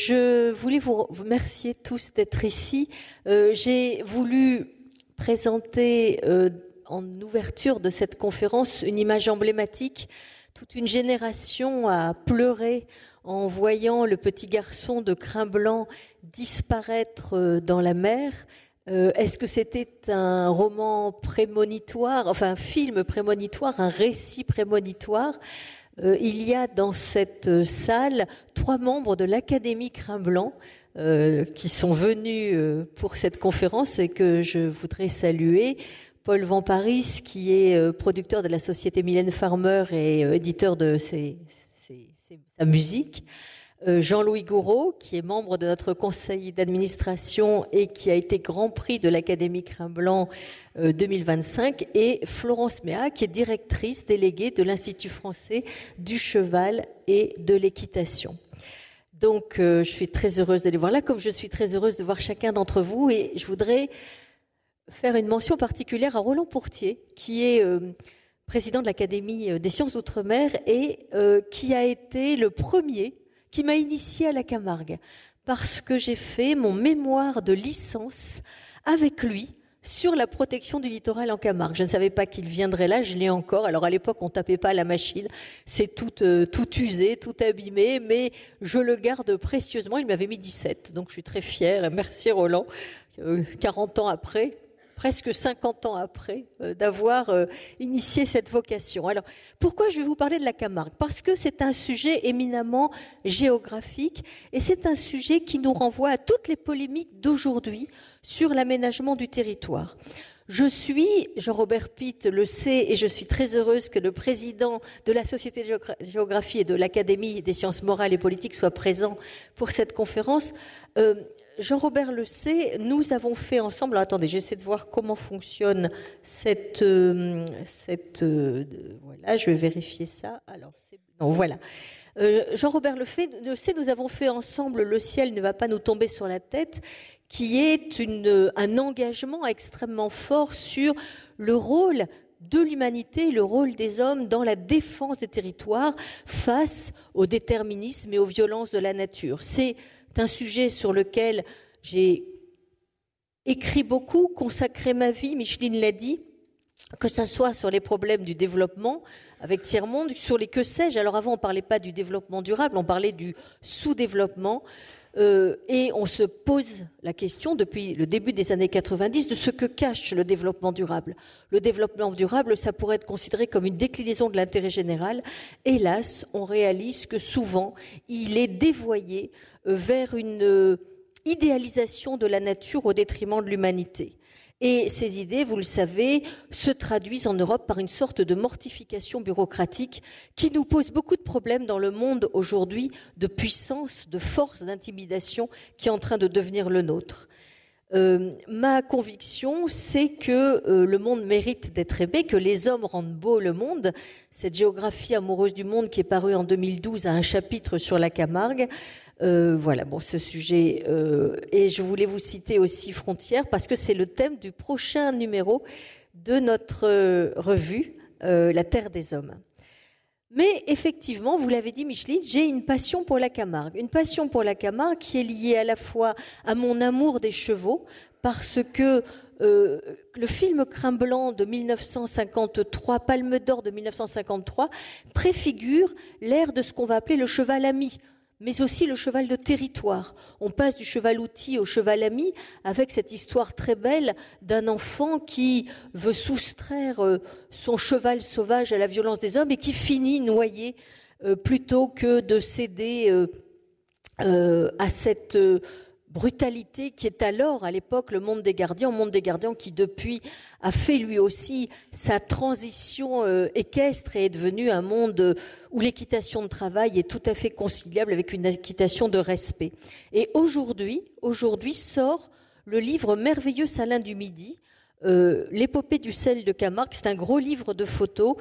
Je voulais vous remercier tous d'être ici. J'ai voulu présenter en ouverture de cette conférence une image emblématique. Toute une génération a pleuré en voyant le petit garçon de crin blanc disparaître dans la mer. Est-ce que c'était un roman prémonitoire, enfin un film prémonitoire, un récit prémonitoire? Il y a dans cette salle 3 membres de l'Académie Crin Blanc qui sont venus pour cette conférence et que je voudrais saluer. Paul Van Paris, qui est producteur de la société Mylène Farmer et éditeur de sa musique. Jean-Louis Gouraud, qui est membre de notre conseil d'administration et qui a été Grand Prix de l'Académie Crin Blanc 2025, et Florence Méa, qui est directrice déléguée de l'Institut français du cheval et de l'équitation. Donc, je suis très heureuse de les voir là, comme je suis très heureuse de voir chacun d'entre vous, et je voudrais faire une mention particulière à Roland Pourtier, qui est président de l'Académie des sciences d'outre-mer et qui a été le premier qui m'a initiée à la Camargue, parce que j'ai fait mon mémoire de licence avec lui sur la protection du littoral en Camargue. Je ne savais pas qu'il viendrait là, je l'ai encore. Alors à l'époque, on tapait pas à la machine, c'est tout usé, tout abîmé, mais je le garde précieusement. Il m'avait mis 17, donc je suis très fière. Merci Roland, 40 ans après. Presque 50 ans après, d'avoir initié cette vocation. Alors, pourquoi je vais vous parler de la Camargue? Parce que c'est un sujet éminemment géographique et c'est un sujet qui nous renvoie à toutes les polémiques d'aujourd'hui sur l'aménagement du territoire. Jean-Robert Pitt le sait, et je suis très heureuse que le président de la Société de géographie et de l'Académie des sciences morales et politiques soit présent pour cette conférence. Jean-Robert le sait, nous avons fait ensemble... Alors, attendez, j'essaie de voir comment fonctionne cette voilà, je vais vérifier ça. Alors, non, voilà. Jean-Robert le sait, nous avons fait ensemble Le ciel ne va pas nous tomber sur la tête, qui est un engagement extrêmement fort sur le rôle de l'humanité, le rôle des hommes dans la défense des territoires face au déterminisme et aux violences de la nature. C'est un sujet sur lequel j'ai écrit beaucoup, consacré ma vie, Micheline l'a dit, que ce soit sur les problèmes du développement avec Tiers-Monde, sur les que sais-je. Alors avant, on ne parlait pas du développement durable, on parlait du sous-développement. Et on se pose la question depuis le début des années 90 de ce que cache le développement durable. Le développement durable, ça pourrait être considéré comme une déclinaison de l'intérêt général. Hélas, on réalise que souvent, il est dévoyé vers une idéalisation de la nature au détriment de l'humanité. Et ces idées, vous le savez, se traduisent en Europe par une sorte de mortification bureaucratique qui nous pose beaucoup de problèmes dans le monde aujourd'hui de puissance, de force, d'intimidation qui est en train de devenir le nôtre. Ma conviction, c'est que le monde mérite d'être aimé, que les hommes rendent beau le monde. Cette géographie amoureuse du monde qui est parue en 2012 a un chapitre sur la Camargue. Voilà, bon, ce sujet. Et je voulais vous citer aussi Frontières, parce que c'est le thème du prochain numéro de notre revue, La Terre des Hommes. Mais effectivement, vous l'avez dit Micheline, j'ai une passion pour la Camargue. Une passion pour la Camargue qui est liée à la fois à mon amour des chevaux, parce que le film Crin Blanc de 1953, Palme d'Or de 1953, préfigure l'ère de ce qu'on va appeler le cheval ami, mais aussi le cheval de territoire. On passe du cheval outil au cheval ami avec cette histoire très belle d'un enfant qui veut soustraire son cheval sauvage à la violence des hommes et qui finit noyé plutôt que de céder à cette brutalité qui est alors, à l'époque, le monde des gardiens qui depuis a fait lui aussi sa transition équestre et est devenu un monde où l'équitation de travail est tout à fait conciliable avec une équitation de respect. Et aujourd'hui sort le livre merveilleux Salin du Midi, l'épopée du sel de Camargue. C'est un gros livre de photos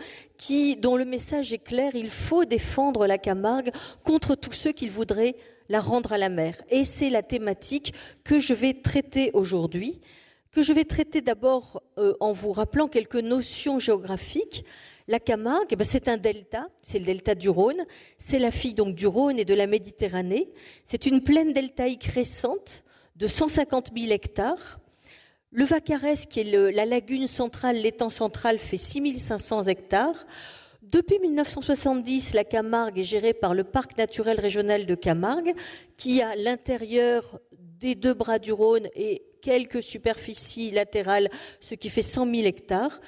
dont le message est clair, il faut défendre la Camargue contre tous ceux qui voudraient la rendre à la mer. Et c'est la thématique que je vais traiter aujourd'hui. que je vais traiter d'abord en vous rappelant quelques notions géographiques. La Camargue, c'est un delta, c'est le delta du Rhône, c'est la fille donc du Rhône et de la Méditerranée. C'est une plaine deltaïque récente de 150 000 hectares. Le Vaccarès, qui est la lagune centrale, l'étang central, fait 6 500 hectares. Depuis 1970, la Camargue est gérée par le Parc naturel régional de Camargue, qui a l'intérieur des 2 bras du Rhône et quelques superficies latérales, ce qui fait 100 000 hectares.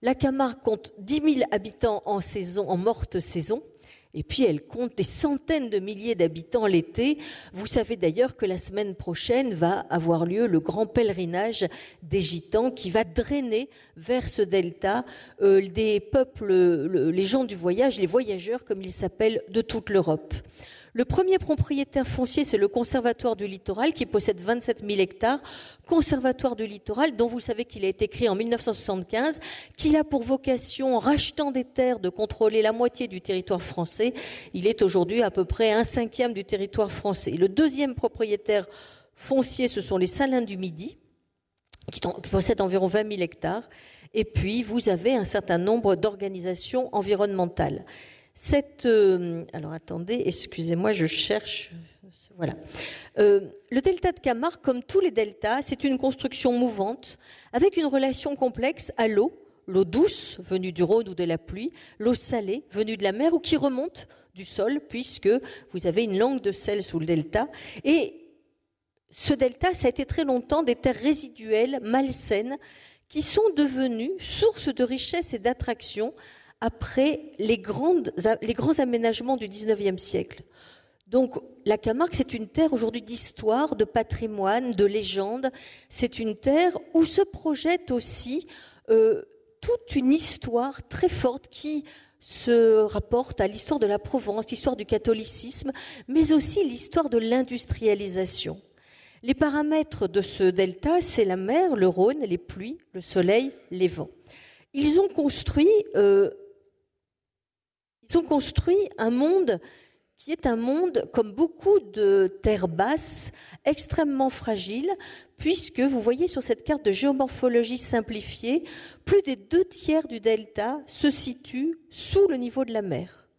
La Camargue compte 10 000 habitants en saison, en morte saison, et puis elle compte des centaines de milliers d'habitants l'été. Vous savez d'ailleurs que la semaine prochaine va avoir lieu le grand pèlerinage des Gitans qui va drainer vers ce delta des peuples, les gens du voyage, les voyageurs comme ils s'appellent, de toute l'Europe. Le premier propriétaire foncier, c'est le Conservatoire du Littoral qui possède 27 000 hectares. Conservatoire du Littoral, dont vous savez qu'il a été créé en 1975, qu'il a pour vocation, en rachetant des terres, de contrôler la moitié du territoire français. Il est aujourd'hui à peu près 1/5 du territoire français. Le deuxième propriétaire foncier, ce sont les Salins du Midi, qui possèdent environ 20 000 hectares. Et puis, vous avez un certain nombre d'organisations environnementales. Alors attendez, excusez-moi, je cherche. Voilà. Le delta de Camargue, comme tous les deltas, c'est une construction mouvante avec une relation complexe à l'eau douce venue du Rhône ou de la pluie, l'eau salée venue de la mer ou qui remonte du sol puisque vous avez une langue de sel sous le delta. Et ce delta, ça a été très longtemps des terres résiduelles, malsaines, qui sont devenues source de richesse et d'attraction après les grands aménagements du 19e siècle. Donc la Camargue, c'est une terre aujourd'hui d'histoire, de patrimoine, de légende. C'est une terre où se projette aussi toute une histoire très forte qui se rapporte à l'histoire de la Provence, l'histoire du catholicisme, mais aussi l'histoire de l'industrialisation. Les paramètres de ce delta, c'est la mer, le Rhône, les pluies, le soleil, les vents. Ils ont construit un monde qui est un monde, comme beaucoup de terres basses, extrêmement fragile, puisque vous voyez sur cette carte de géomorphologie simplifiée, plus des 2/3 du delta se situent sous le niveau de la mer.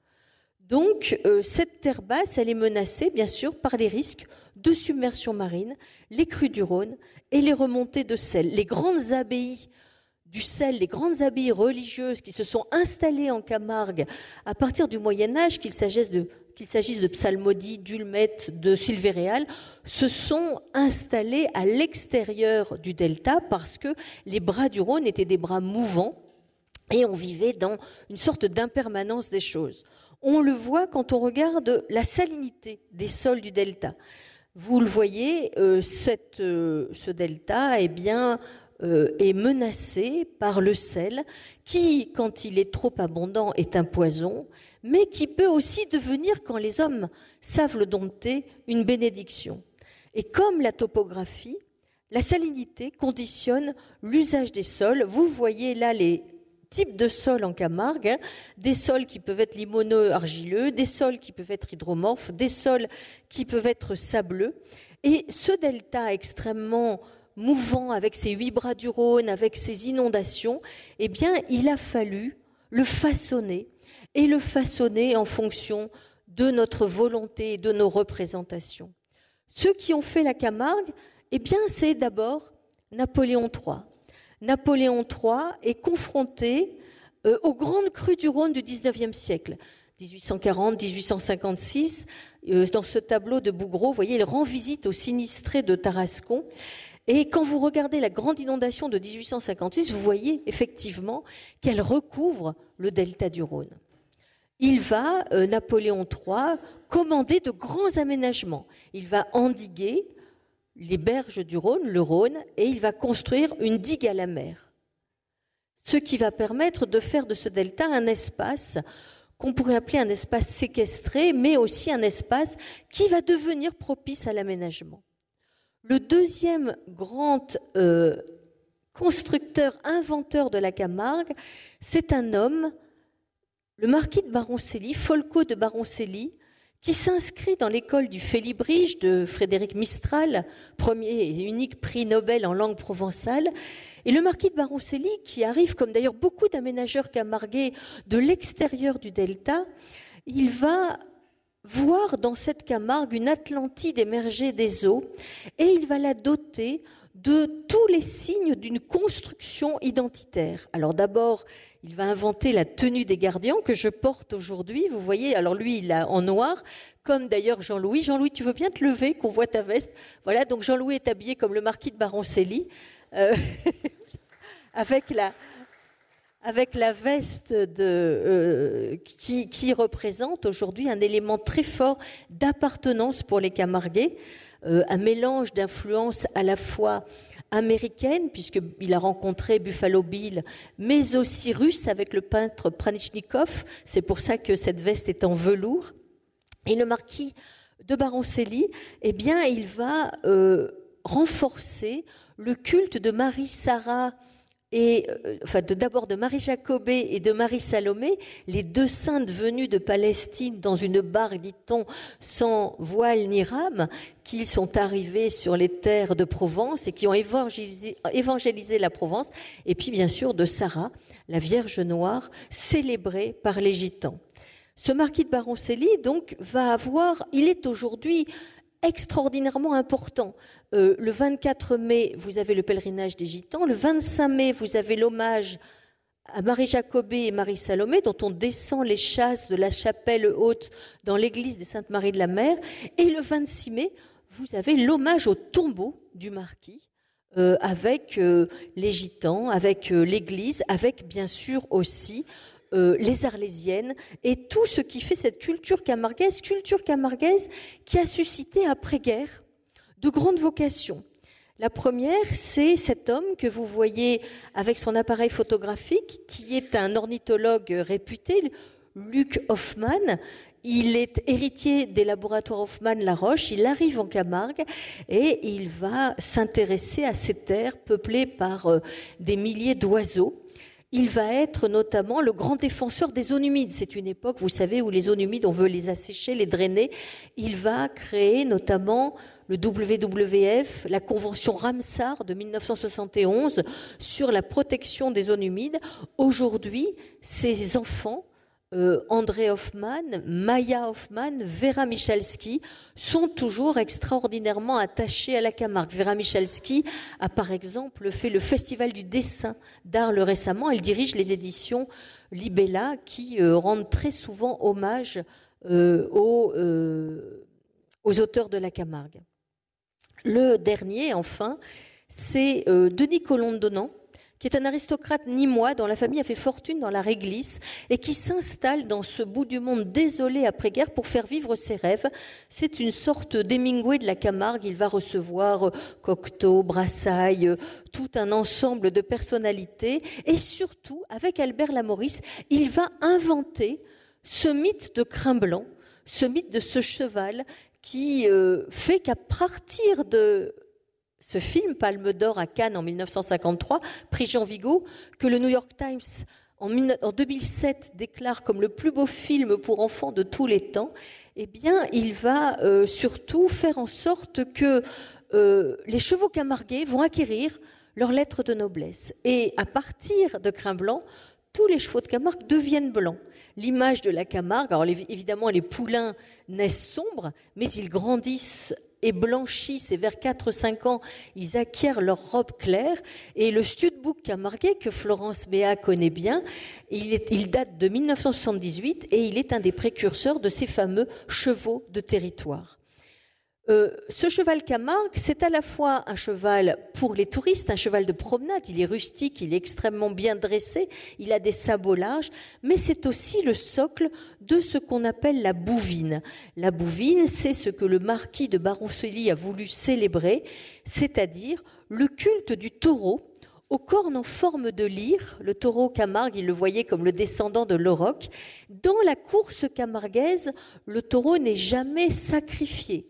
Donc, cette terre basse, elle est menacée, bien sûr, par les risques de submersion marine, les crues du Rhône et les remontées de sel. Les grandes abbayes du sel, les grandes abbayes religieuses qui se sont installées en Camargue à partir du Moyen-Âge, qu'il s'agisse de psalmodie, d'Ulmette, de Silvéréal, se sont installées à l'extérieur du delta parce que les bras du Rhône étaient des bras mouvants et on vivait dans une sorte d'impermanence des choses. On le voit quand on regarde la salinité des sols du delta. Vous le voyez, ce delta est menacé par le sel qui, quand il est trop abondant, est un poison, mais qui peut aussi devenir, quand les hommes savent le dompter, une bénédiction. Et comme la topographie, la salinité conditionne l'usage des sols. Vous voyez là les types de sols en Camargue, des sols qui peuvent être limoneux-argileux, des sols qui peuvent être hydromorphes, des sols qui peuvent être sableux. Et ce delta extrêmement mouvant avec ses 8 bras du Rhône, avec ses inondations, eh bien, il a fallu le façonner et le façonner en fonction de notre volonté et de nos représentations. Ceux qui ont fait la Camargue, eh bien, c'est d'abord Napoléon III. Napoléon III est confronté aux grandes crues du Rhône du XIXe siècle, 1840-1856. Dans ce tableau de Bougreau, vous voyez, il rend visite aux sinistrés de Tarascon. Et quand vous regardez la grande inondation de 1856, vous voyez effectivement qu'elle recouvre le delta du Rhône. Il va, Napoléon III, commander de grands aménagements. Il va endiguer les berges du Rhône, le Rhône, et il va construire une digue à la mer. Ce qui va permettre de faire de ce delta un espace qu'on pourrait appeler un espace séquestré, mais aussi un espace qui va devenir propice à l'aménagement. Le deuxième grand constructeur, inventeur de la Camargue, c'est un homme, le marquis de Baroncelli, Folco de Baroncelli, qui s'inscrit dans l'école du Félibrige de Frédéric Mistral, premier et unique prix Nobel en langue provençale, et le marquis de Baroncelli, qui arrive, comme d'ailleurs beaucoup d'aménageurs camarguais, de l'extérieur du delta. Il va voir dans cette Camargue une Atlantide émerger des eaux, et il va la doter de tous les signes d'une construction identitaire. Alors d'abord, il va inventer la tenue des gardiens que je porte aujourd'hui. Vous voyez, alors lui, il a en noir, comme d'ailleurs Jean-Louis. Jean-Louis, tu veux bien te lever, qu'on voit ta veste? Voilà, donc Jean-Louis est habillé comme le marquis de Baroncelli, avec la veste qui représente aujourd'hui un élément très fort d'appartenance pour les Camarguais, un mélange d'influences à la fois américaine, puisqu'il a rencontré Buffalo Bill, mais aussi russe avec le peintre Pranichnikov. C'est pour ça que cette veste est en velours. Et le marquis de Baroncelli, eh bien, il va renforcer le culte de Marie-Sarah d'abord de Marie Jacobée et de Marie Salomé, les deux saintes venues de Palestine dans une barque, dit-on, sans voile ni rame, qui sont arrivées sur les terres de Provence et qui ont évangélisé la Provence, et puis bien sûr de Sarah, la Vierge Noire, célébrée par les Gitans. Ce marquis de Baroncelli, donc, il est aujourd'hui extraordinairement important. Le 24 mai, vous avez le pèlerinage des Gitans. Le 25 mai, vous avez l'hommage à Marie Jacobée et Marie Salomé, dont on descend les chasses de la chapelle haute dans l'église des Saintes-Maries de la Mer. Et le 26 mai, vous avez l'hommage au tombeau du marquis, avec les Gitans, avec l'église, avec bien sûr aussi les Arlésiennes et tout ce qui fait cette culture camarguaise qui a suscité après-guerre de grandes vocations. La première, c'est cet homme que vous voyez avec son appareil photographique, qui est un ornithologue réputé, Luc Hoffmann. Il est héritier des laboratoires Hoffmann-La Roche, il arrive en Camargue et il va s'intéresser à ces terres peuplées par des milliers d'oiseaux. Il va être notamment le grand défenseur des zones humides. C'est une époque, vous savez, où les zones humides, on veut les assécher, les drainer. Il va créer notamment le WWF, la Convention Ramsar de 1971 sur la protection des zones humides. Aujourd'hui, ces enfants, André Hoffmann, Maya Hoffmann, Vera Michalski sont toujours extraordinairement attachés à la Camargue. Vera Michalski a par exemple fait le Festival du dessin d'Arles récemment. Elle dirige les éditions Libella qui rendent très souvent hommage aux auteurs de la Camargue. Le dernier, enfin, c'est Denis Colonne-Donnan, qui est un aristocrate nîmois dont la famille a fait fortune dans la réglisse et qui s'installe dans ce bout du monde désolé après-guerre pour faire vivre ses rêves. C'est une sorte d'Hemingway de la Camargue. Il va recevoir Cocteau, Brassailles, tout un ensemble de personnalités. Et surtout, avec Albert Lamoris, il va inventer ce mythe de Crin Blanc, ce mythe de ce cheval qui fait qu'à partir de ce film, Palme d'Or à Cannes en 1953, prix Jean Vigo, que le New York Times en 2007 déclare comme le plus beau film pour enfants de tous les temps, eh bien, il va surtout faire en sorte que les chevaux camarguais vont acquérir leur lettre de noblesse. Et à partir de Crin Blanc, tous les chevaux de Camargue deviennent blancs. L'image de la Camargue, alors évidemment, les poulains naissent sombres, mais ils grandissent et blanchissent, et vers 4-5 ans, ils acquièrent leur robe claire. Et le studbook camarguais, que Florence Béat connaît bien, il date de 1978 et il est un des précurseurs de ces fameux chevaux de territoire. Ce cheval Camargue, c'est à la fois un cheval pour les touristes, un cheval de promenade. Il est rustique, il est extrêmement bien dressé, il a des sabots larges, mais c'est aussi le socle de ce qu'on appelle la bouvine. La bouvine, c'est ce que le marquis de Baroncelli a voulu célébrer, c'est-à-dire le culte du taureau, aux cornes en forme de lyre. Le taureau Camargue, il le voyait comme le descendant de l'auroch. Dans la course camarguaise, le taureau n'est jamais sacrifié.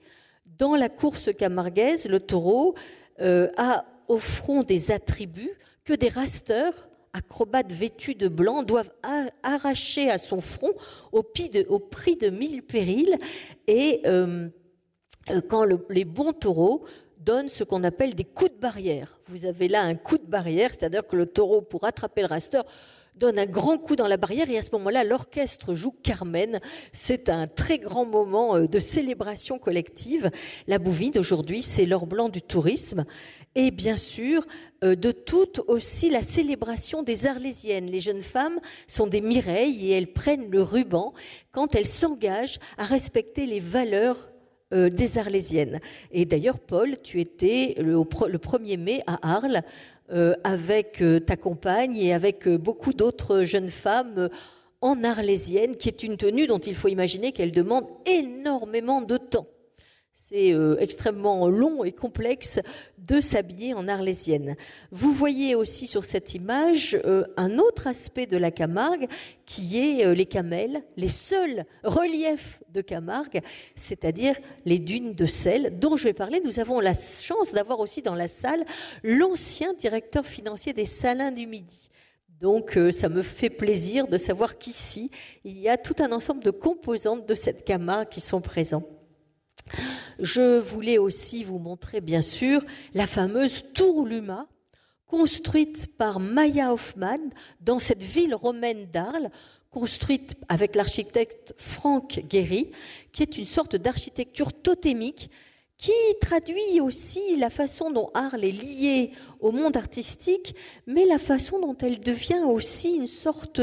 Dans la course camarguaise, le taureau a au front des attributs que des rasteurs acrobates vêtus de blanc doivent arracher à son front au prix de 1000 périls. Et quand les bons taureaux donnent ce qu'on appelle des coups de barrière. Vous avez là un coup de barrière, c'est-à-dire que le taureau, pour attraper le rasteur, donne un grand coup dans la barrière et à ce moment-là, l'orchestre joue Carmen. C'est un très grand moment de célébration collective. La Bouvine, aujourd'hui, c'est l'or blanc du tourisme. Et bien sûr, de toute aussi la célébration des Arlésiennes. Les jeunes femmes sont des Mireilles et elles prennent le ruban quand elles s'engagent à respecter les valeurs des Arlésiennes. Et d'ailleurs, Paul, tu étais le 1er mai à Arles avec ta compagne et avec beaucoup d'autres jeunes femmes en arlésienne, qui est une tenue dont il faut imaginer qu'elle demande énormément de temps. C'est extrêmement long et complexe de s'habiller en arlésienne. Vous voyez aussi sur cette image un autre aspect de la Camargue qui est les camels, les seuls reliefs de Camargue, c'est-à-dire les dunes de sel dont je vais parler. Nous avons la chance d'avoir aussi dans la salle l'ancien directeur financier des Salins du Midi. Donc ça me fait plaisir de savoir qu'ici, il y a tout un ensemble de composantes de cette Camargue qui sont présentes. Je voulais aussi vous montrer, bien sûr, la fameuse Tour Luma, construite par Maya Hoffmann dans cette ville romaine d'Arles, construite avec l'architecte Franck Guéry, qui est une sorte d'architecture totémique qui traduit aussi la façon dont Arles est liée au monde artistique, mais la façon dont elle devient aussi une sorte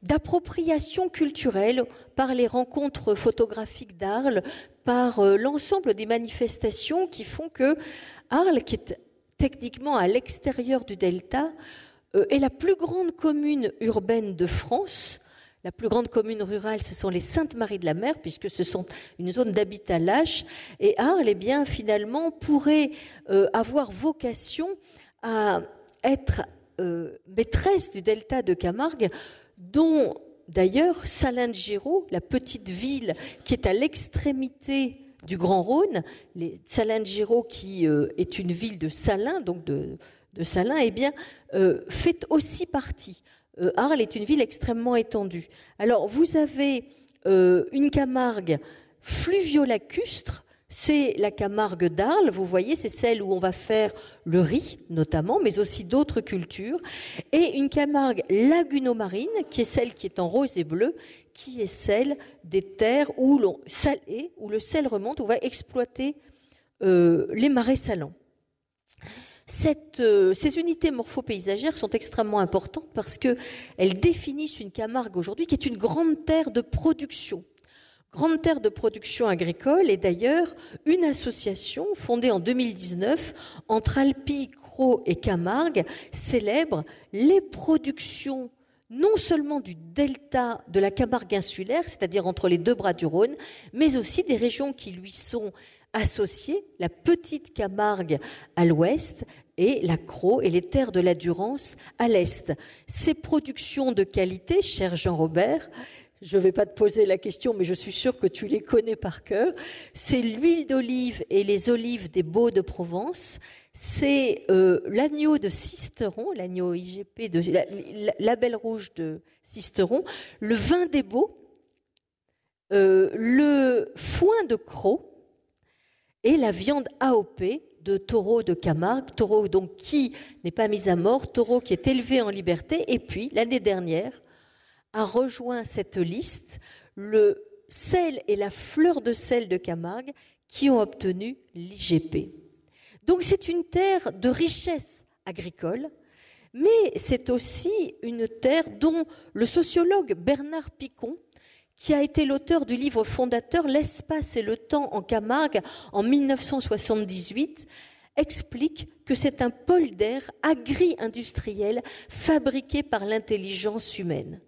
d'appropriation culturelle par les rencontres photographiques d'Arles, par l'ensemble des manifestations qui font que Arles, qui est techniquement à l'extérieur du delta, est la plus grande commune urbaine de France. La plus grande commune rurale, ce sont les Saintes-Maries-de-la-Mer, puisque ce sont une zone d'habitat lâche. Et Arles, eh bien, finalement, pourrait avoir vocation à être maîtresse du delta de Camargue, dont d'ailleurs Salins-de-Géraud, la petite ville qui est à l'extrémité du Grand Rhône, Salins-de-Géraud qui est une ville de Salins, donc de Salins, eh bien, fait aussi partie. Arles est une ville extrêmement étendue. Alors vous avez une Camargue fluviolacustre. C'est la Camargue d'Arles, vous voyez, c'est celle où on va faire le riz notamment, mais aussi d'autres cultures. Et une Camargue laguno-marine, qui est celle qui est en rose et bleu, qui est celle des terres où le sel remonte, où on va exploiter les marais salants. Ces unités morpho-paysagères sont extrêmement importantes parce qu'elles définissent une Camargue aujourd'hui qui est une grande terre de production. Grande terre de production agricole, et d'ailleurs une association fondée en 2019 entre Alpi, Crau et Camargue célèbre les productions non seulement du delta de la Camargue insulaire, c'est-à-dire entre les deux bras du Rhône, mais aussi des régions qui lui sont associées, la petite Camargue à l'ouest et la Crau et les terres de la Durance à l'est. Ces productions de qualité, cher Jean-Robert, je ne vais pas te poser la question, mais je suis sûre que tu les connais par cœur. C'est l'huile d'olive et les olives des Baux de Provence. C'est l'agneau de Sisteron, l'agneau IGP de label rouge de Sisteron, le vin des Baux, le foin de Crau et la viande AOP de taureau de Camargue, taureau donc qui n'est pas mis à mort, taureau qui est élevé en liberté. Et puis l'année dernière, a rejoint cette liste le sel et la fleur de sel de Camargue qui ont obtenu l'IGP. Donc c'est une terre de richesse agricole, mais c'est aussi une terre dont le sociologue Bernard Picon, qui a été l'auteur du livre fondateur L'espace et le temps en Camargue en 1978, explique que c'est un polder agri-industriel fabriqué par l'intelligence humaine.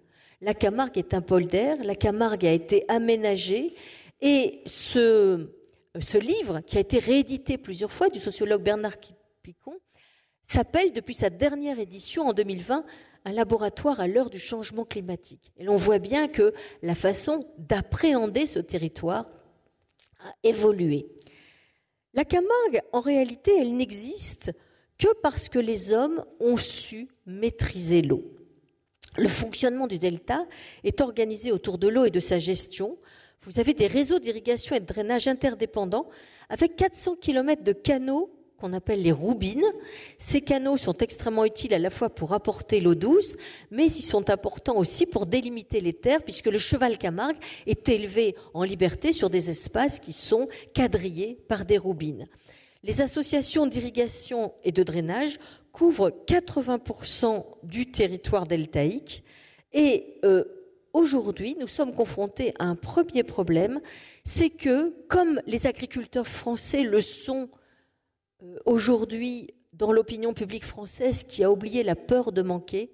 La Camargue est un polder, la Camargue a été aménagée et ce livre, qui a été réédité plusieurs fois du sociologue Bernard Picon, s'appelle depuis sa dernière édition en 2020 un laboratoire à l'heure du changement climatique. Et l'on voit bien que la façon d'appréhender ce territoire a évolué. La Camargue, en réalité, elle n'existe que parce que les hommes ont su maîtriser l'eau. Le fonctionnement du delta est organisé autour de l'eau et de sa gestion. Vous avez des réseaux d'irrigation et de drainage interdépendants avec 400 km de canaux qu'on appelle les roubines. Ces canaux sont extrêmement utiles à la fois pour apporter l'eau douce, mais ils sont importants aussi pour délimiter les terres, puisque le cheval Camargue est élevé en liberté sur des espaces qui sont quadrillés par des roubines. Les associations d'irrigation et de drainage couvrent 80% du territoire deltaïque et aujourd'hui, nous sommes confrontés à un premier problème, c'est que, comme les agriculteurs français le sont aujourd'hui dans l'opinion publique française qui a oublié la peur de manquer,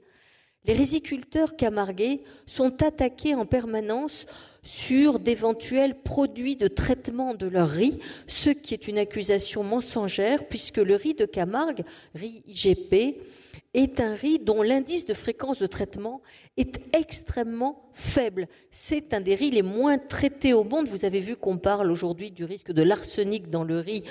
les riziculteurs camarguais sont attaqués en permanence sur d'éventuels produits de traitement de leur riz, ce qui est une accusation mensongère puisque le riz de Camargue, riz IGP, est un riz dont l'indice de fréquence de traitement est extrêmement faible. C'est un des riz les moins traités au monde. Vous avez vu qu'on parle aujourd'hui du risque de l'arsenic dans le riz.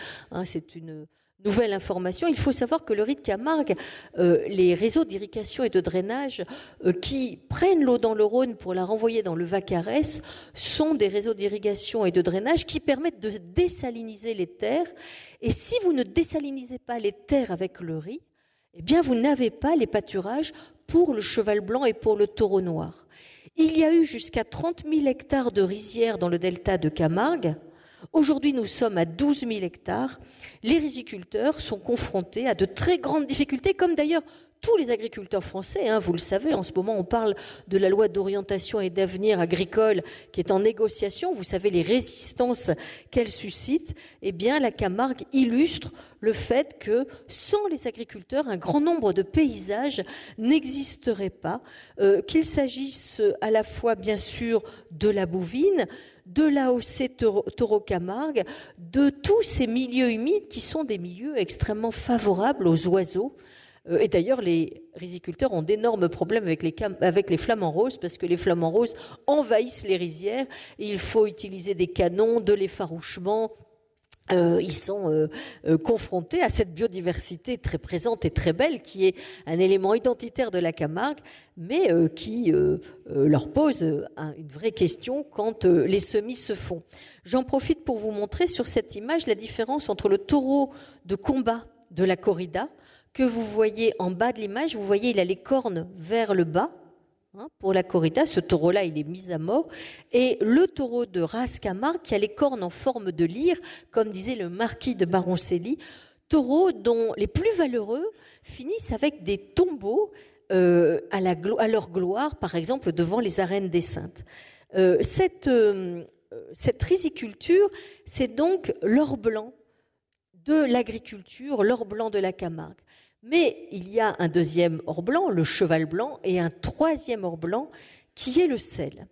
C'est une nouvelle information. Il faut savoir que le riz de Camargue, les réseaux d'irrigation et de drainage qui prennent l'eau dans le Rhône pour la renvoyer dans le Vacarès sont des réseaux d'irrigation et de drainage qui permettent de désaliniser les terres. Et si vous ne désalinisez pas les terres avec le riz, eh bien vous n'avez pas les pâturages pour le cheval blanc et pour le taureau noir. Il y a eu jusqu'à 30 000 hectares de rizières dans le delta de Camargue. Aujourd'hui, nous sommes à 12 000 hectares. Les riziculteurs sont confrontés à de très grandes difficultés, comme d'ailleurs tous les agriculteurs français. Vous le savez, en ce moment, on parle de la loi d'orientation et d'avenir agricole qui est en négociation. Vous savez les résistances qu'elle suscite. Eh bien, la Camargue illustre le fait que sans les agriculteurs, un grand nombre de paysages n'existeraient pas, qu'il s'agisse à la fois, bien sûr, de la bouvine, de l'AOC Taureau Camargue, de tous ces milieux humides qui sont des milieux extrêmement favorables aux oiseaux. Et d'ailleurs, les riziculteurs ont d'énormes problèmes avec les flamants roses parce que les flamants roses envahissent les rizières et il faut utiliser des canons, de l'effarouchement. Ils sont confrontés à cette biodiversité très présente et très belle qui est un élément identitaire de la Camargue, mais qui leur pose une vraie question quand les semis se font. J'en profite pour vous montrer sur cette image la différence entre le taureau de combat de la corrida que vous voyez en bas de l'image. Vous voyez, il a les cornes vers le bas. Pour la corrida, ce taureau-là, il est mis à mort. Et le taureau de race Camargue, qui a les cornes en forme de lyre, comme disait le marquis de Baroncelli, taureaux dont les plus valeureux finissent avec des tombeaux à leur gloire, par exemple, devant les arènes des saintes. Cette riziculture, c'est donc l'or blanc de l'agriculture, l'or blanc de la Camargue. Mais il y a un deuxième or blanc, le cheval blanc, et un troisième or blanc qui est le sel.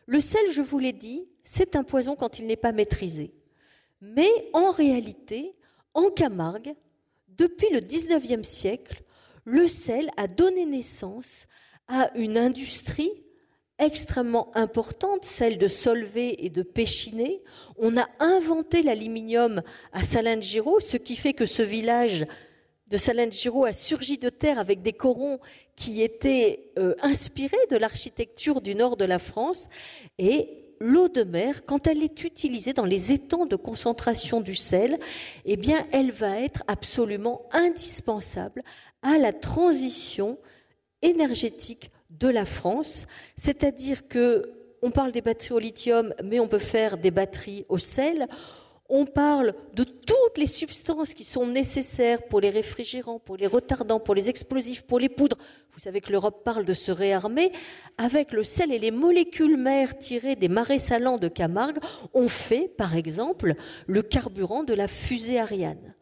Le sel, je vous l'ai dit, c'est un poison quand il n'est pas maîtrisé. Mais en réalité, en Camargue, depuis le 19e siècle, le sel a donné naissance à une industrie extrêmement importante, celle de Solvay et de Péchinet. On a inventé l'aluminium à Salins-de-Giraud, ce qui fait que ce village de Salins-de-Giraud a surgi de terre avec des corons qui étaient inspirés de l'architecture du nord de la France. Et l'eau de mer, quand elle est utilisée dans les étangs de concentration du sel, eh bien, elle va être absolument indispensable à la transition énergétique de la France. C'est-à-dire qu'on parle des batteries au lithium, mais on peut faire des batteries au sel. On parle de toutes les substances qui sont nécessaires pour les réfrigérants, pour les retardants, pour les explosifs, pour les poudres. Vous savez que l'Europe parle de se réarmer. Avec le sel et les molécules mères tirées des marais salants de Camargue, on fait, par exemple, le carburant de la fusée Ariane.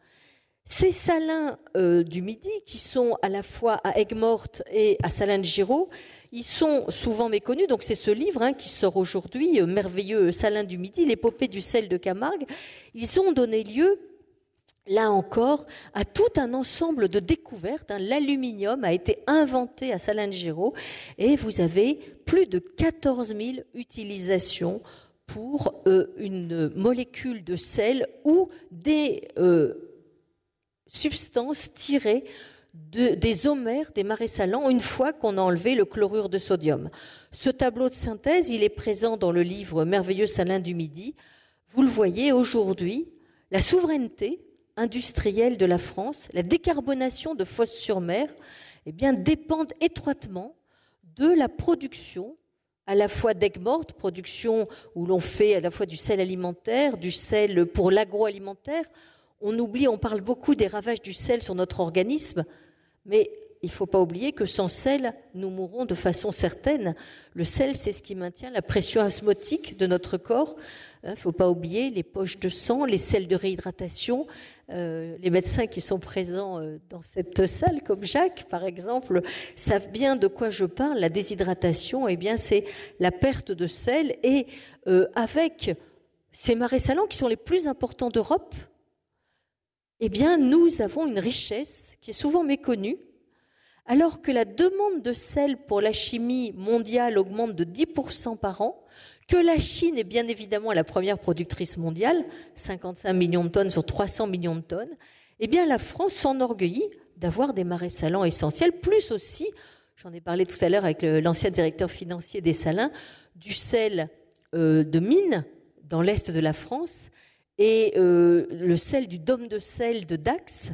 Ces salins du Midi, qui sont à la fois à Aigues-Mortes et à Salins-de-Giraud, ils sont souvent méconnus. Donc c'est ce livre qui sort aujourd'hui, merveilleux Salins du Midi, l'épopée du sel de Camargue. Ils ont donné lieu, là encore, à tout un ensemble de découvertes. L'aluminium a été inventé à Salins-de-Giraud et vous avez plus de 14 000 utilisations pour une molécule de sel ou des substances tirées des omers des marais salants une fois qu'on a enlevé le chlorure de sodium. Ce tableau de synthèse, il est présent dans le livre Merveilleux salins du Midi. Vous le voyez, aujourd'hui, la souveraineté industrielle de la France, la décarbonation de Fos-sur-Mer, eh bien, dépendent étroitement de la production à la fois d'aigues mortes, production où l'on fait à la fois du sel alimentaire, du sel pour l'agroalimentaire. On oublie, on parle beaucoup des ravages du sel sur notre organisme, mais il ne faut pas oublier que sans sel, nous mourrons de façon certaine. Le sel, c'est ce qui maintient la pression osmotique de notre corps. Il ne faut pas oublier les poches de sang, les sels de réhydratation. Les médecins qui sont présents dans cette salle, comme Jacques, par exemple, savent bien de quoi je parle. La déshydratation, eh bien, c'est la perte de sel. Et avec ces marais salants qui sont les plus importants d'Europe, eh bien, nous avons une richesse qui est souvent méconnue, alors que la demande de sel pour la chimie mondiale augmente de 10% par an, que la Chine est bien évidemment la première productrice mondiale, 55 millions de tonnes sur 300 millions de tonnes, eh bien, la France s'enorgueillit d'avoir des marais salants essentiels, plus aussi, j'en ai parlé tout à l'heure avec l'ancien directeur financier des Salins, du sel de mine dans l'est de la France, et le sel du dôme de sel de Dax,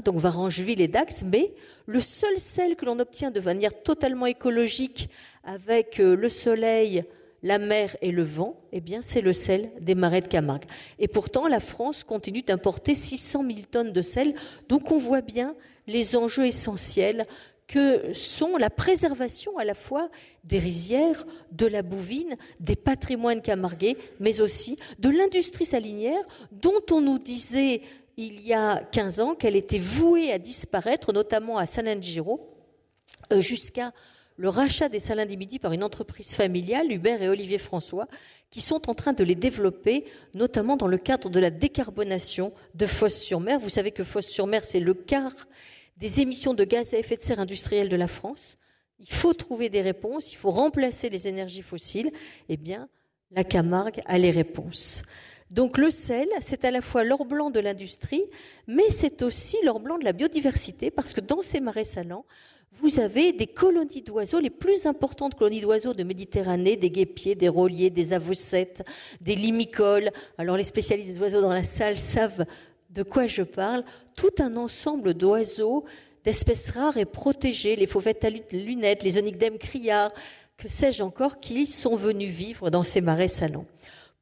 donc Varangeville et Dax, mais le seul sel que l'on obtient de manière totalement écologique avec le soleil, la mer et le vent, eh bien, c'est le sel des marais de Camargue. Et pourtant, la France continue d'importer 600 000 tonnes de sel, donc on voit bien les enjeux essentiels que sont la préservation à la fois des rizières, de la bouvine, des patrimoines camarguais, mais aussi de l'industrie salinière dont on nous disait il y a 15 ans qu'elle était vouée à disparaître, notamment à Salins-de-Giraud, jusqu'à le rachat des Salins du Midi par une entreprise familiale, Hubert et Olivier François, qui sont en train de les développer, notamment dans le cadre de la décarbonation de Fos-sur-Mer. Vous savez que Fos-sur-Mer, c'est le quart des émissions de gaz à effet de serre industrielles de la France. Il faut trouver des réponses, il faut remplacer les énergies fossiles. Eh bien, la Camargue a les réponses. Donc le sel, c'est à la fois l'or blanc de l'industrie, mais c'est aussi l'or blanc de la biodiversité, parce que dans ces marais salants, vous avez des colonies d'oiseaux, les plus importantes colonies d'oiseaux de Méditerranée, des guêpiers, des rôliers, des avocettes, des limicoles. Alors les spécialistes des oiseaux dans la salle savent de quoi je parle. Tout un ensemble d'oiseaux, d'espèces rares et protégées, les fauvettes à lunettes, les onychidèmes criards, que sais-je encore, qui sont venus vivre dans ces marais salants.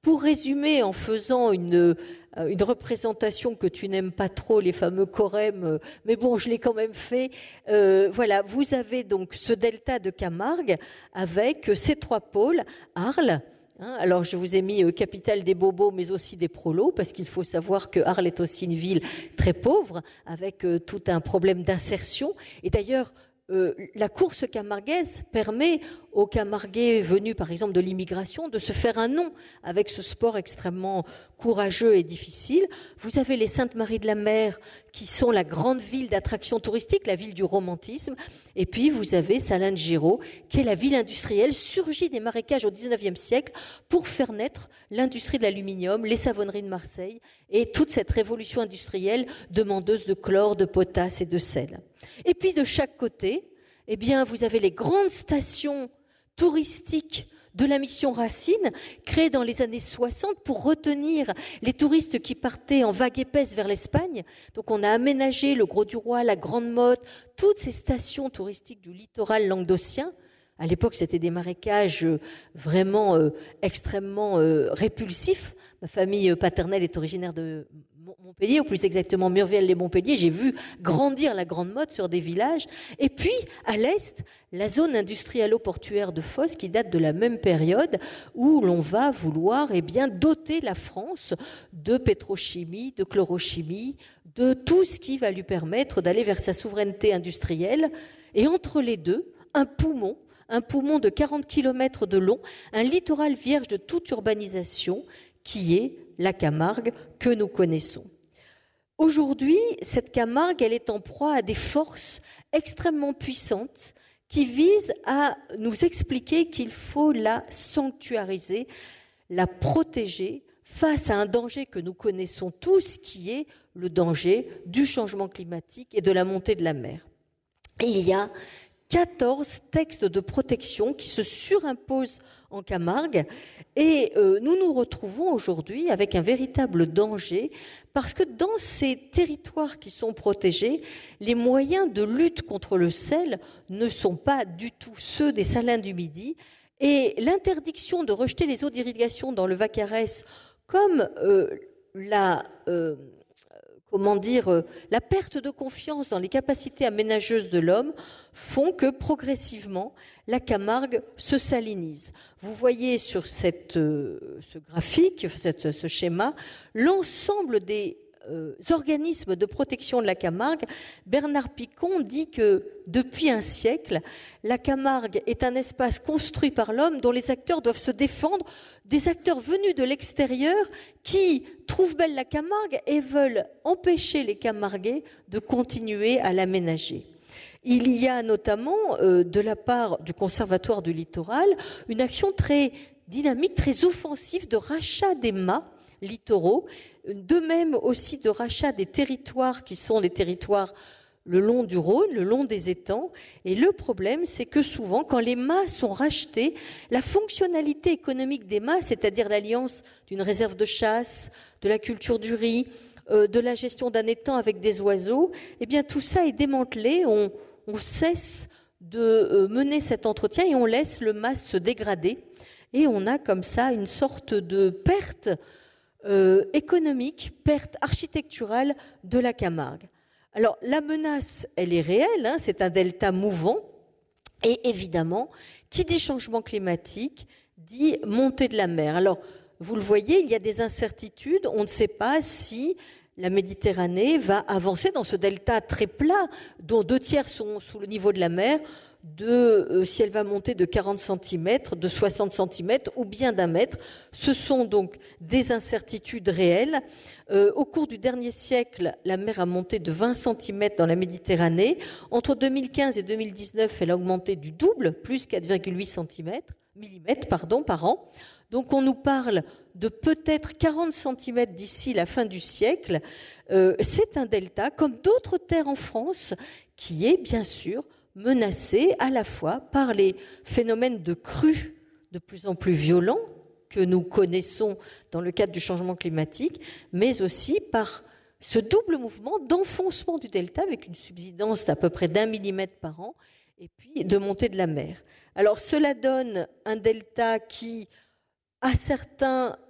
Pour résumer, en faisant une représentation que tu n'aimes pas trop, les fameux corèmes, mais bon, je l'ai quand même fait. Voilà, vous avez donc ce delta de Camargue avec ces trois pôles, Arles. Alors, je vous ai mis capitale des bobos, mais aussi des prolos, parce qu'il faut savoir que Arles est aussi une ville très pauvre, avec tout un problème d'insertion. Et d'ailleurs, la course camarguaise permet aux Camarguais venus par exemple de l'immigration de se faire un nom avec ce sport extrêmement courageux et difficile. Vous avez les Saintes-Maries de la Mer qui sont la grande ville d'attraction touristique, la ville du romantisme, et puis vous avez Salins-de-Giraud qui est la ville industrielle surgie des marécages au XIXe siècle pour faire naître l'industrie de l'aluminium, les savonneries de Marseille et toute cette révolution industrielle demandeuse de chlore, de potasse et de sel. Et puis de chaque côté, eh bien, vous avez les grandes stations touristiques de la mission Racine, créée dans les années 60 pour retenir les touristes qui partaient en vague épaisse vers l'Espagne. Donc on a aménagé le Gros-du-Roi, la Grande-Motte, toutes ces stations touristiques du littoral languedocien. À l'époque, c'était des marécages vraiment extrêmement répulsifs. Ma famille paternelle est originaire de Montpellier, ou plus exactement Murviel-les-Montpellier. J'ai vu grandir la Grande Motte sur des villages. Et puis, à l'est, la zone industrialo-portuaire de Fos, qui date de la même période, où l'on va vouloir doter la France de pétrochimie, de chlorochimie, de tout ce qui va lui permettre d'aller vers sa souveraineté industrielle. Et entre les deux, un poumon de 40 km de long, un littoral vierge de toute urbanisation, qui est la Camargue que nous connaissons. Aujourd'hui, cette Camargue, elle est en proie à des forces extrêmement puissantes qui visent à nous expliquer qu'il faut la sanctuariser, la protéger face à un danger que nous connaissons tous, qui est le danger du changement climatique et de la montée de la mer. Il y a 14 textes de protection qui se surimposent en Camargue et nous nous retrouvons aujourd'hui avec un véritable danger parce que dans ces territoires qui sont protégés, les moyens de lutte contre le sel ne sont pas du tout ceux des salins du Midi et l'interdiction de rejeter les eaux d'irrigation dans le Vacarès comme la perte de confiance dans les capacités aménageuses de l'homme font que progressivement la Camargue se salinise. Vous voyez sur ce graphique, ce schéma, l'ensemble des organismes de protection de la Camargue. Bernard Picon dit que depuis un siècle, la Camargue est un espace construit par l'homme dont les acteurs doivent se défendre des acteurs venus de l'extérieur qui trouvent belle la Camargue et veulent empêcher les Camarguais de continuer à l'aménager. Il y a notamment, de la part du Conservatoire du littoral, une action très dynamique, très offensive de rachat des mâts littoraux, de même aussi de rachat des territoires qui sont des territoires le long du Rhône, le long des étangs. Et le problème, c'est que souvent, quand les mâts sont rachetés, la fonctionnalité économique des mâts, c'est-à-dire l'alliance d'une réserve de chasse, de la culture du riz, de la gestion d'un étang avec des oiseaux, eh bien tout ça est démantelé, on cesse de mener cet entretien et on laisse le mât se dégrader. Et on a comme ça une sorte de perte économique, perte architecturale de la Camargue. Alors la menace, elle est réelle, hein, c'est un delta mouvant, et évidemment, qui dit changement climatique, dit montée de la mer. Alors vous le voyez, il y a des incertitudes, on ne sait pas si la Méditerranée va avancer dans ce delta très plat, dont 2/3 sont sous le niveau de la mer, si elle va monter de 40 cm, de 60 cm ou bien d'1 mètre. Ce sont donc des incertitudes réelles. Au cours du dernier siècle, la mer a monté de 20 cm dans la Méditerranée. Entre 2015 et 2019, elle a augmenté du double, plus 4,8 mm par an. Donc on nous parle de peut-être 40 cm d'ici la fin du siècle. C'est un delta, comme d'autres terres en France, qui est bien sûr menacé à la fois par les phénomènes de crues de plus en plus violents que nous connaissons dans le cadre du changement climatique, mais aussi par ce double mouvement d'enfoncement du delta avec une subsidence d'à peu près d'1 millimètre par an et puis de montée de la mer. Alors cela donne un delta qui,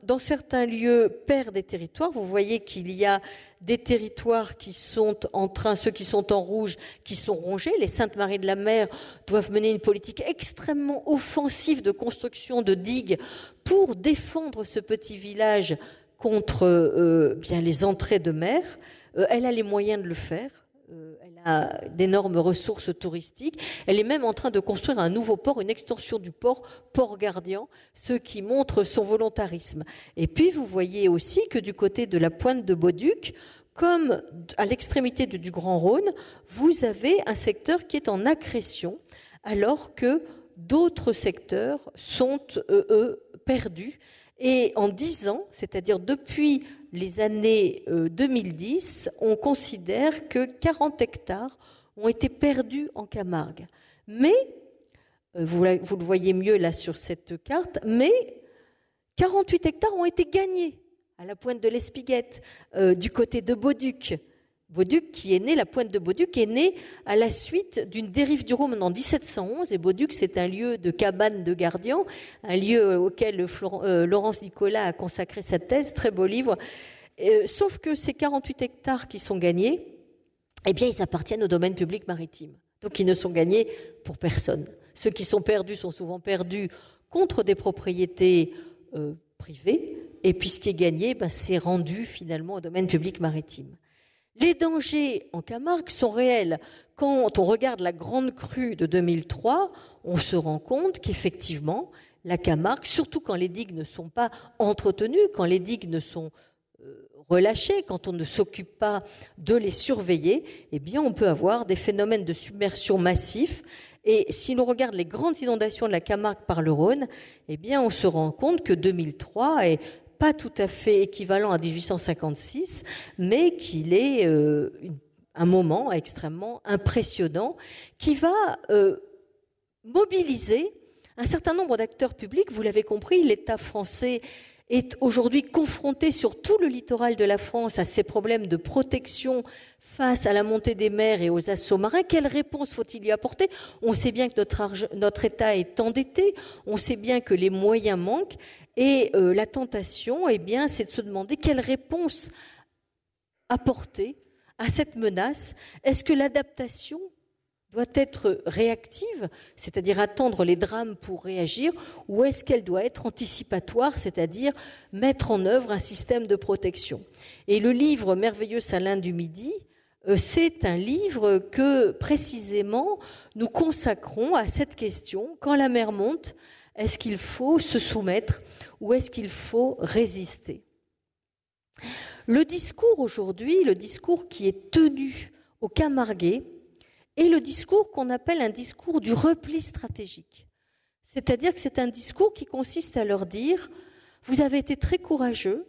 dans certains lieux, perd des territoires. Vous voyez qu'il y a des territoires qui sont ceux qui sont en rouge, qui sont rongés. Les Saintes-Maries de la Mer doivent mener une politique extrêmement offensive de construction de digues pour défendre ce petit village contre les entrées de mer. Elle a les moyens de le faire. Elle a d'énormes ressources touristiques. Elle est même en train de construire un nouveau port, une extension du port Gardien, ce qui montre son volontarisme. Et puis vous voyez aussi que du côté de la pointe de Bauduc, comme à l'extrémité du Grand Rhône, vous avez un secteur qui est en accrétion, alors que d'autres secteurs sont, eux, perdus. Et en 10 ans, c'est-à-dire depuis les années 2010, on considère que 40 hectares ont été perdus en Camargue. Mais, vous le voyez mieux là sur cette carte, mais 48 hectares ont été gagnés à la pointe de l'Espiguette, du côté de Bauduc. La pointe de Bauduc est née à la suite d'une dérive du Rhône en 1711. Et Bauduc, c'est un lieu de cabane de gardiens, un lieu auquel Laurence Nicolas a consacré sa thèse, très beau livre. Sauf que ces 48 hectares qui sont gagnés, eh bien, ils appartiennent au domaine public maritime. Donc, ils ne sont gagnés pour personne. Ceux qui sont perdus sont souvent perdus contre des propriétés privées. Et puis, ce qui est gagné, c'est rendu finalement au domaine public maritime. Les dangers en Camargue sont réels. Quand on regarde la grande crue de 2003, on se rend compte qu'effectivement, la Camargue, surtout quand les digues ne sont pas entretenues, quand les digues ne sont relâchées, quand on ne s'occupe pas de les surveiller, eh bien, on peut avoir des phénomènes de submersion massifs. Et si l'on regarde les grandes inondations de la Camargue par le Rhône, eh bien, on se rend compte que 2003 est pas tout à fait équivalent à 1856, mais qu'il est un moment extrêmement impressionnant qui va mobiliser un certain nombre d'acteurs publics. Vous l'avez compris, l'État français est aujourd'hui confronté sur tout le littoral de la France à ces problèmes de protection face à la montée des mers et aux assauts marins. Quelle réponse faut-il y apporter? On sait bien que notre État est endetté, on sait bien que les moyens manquent, et la tentation, eh bien, c'est de se demander quelle réponse apporter à cette menace. Est-ce que l'adaptation doit être réactive, c'est-à-dire attendre les drames pour réagir, ou est-ce qu'elle doit être anticipatoire, c'est-à-dire mettre en œuvre un système de protection? Et le livre Merveilleux Salin du Midi, c'est un livre que précisément nous consacrons à cette question. Quand la mer monte, est-ce qu'il faut se soumettre ou est-ce qu'il faut résister? Le discours aujourd'hui, le discours qui est tenu au Camarguais, est le discours qu'on appelle un discours du repli stratégique. C'est-à-dire que c'est un discours qui consiste à leur dire « Vous avez été très courageux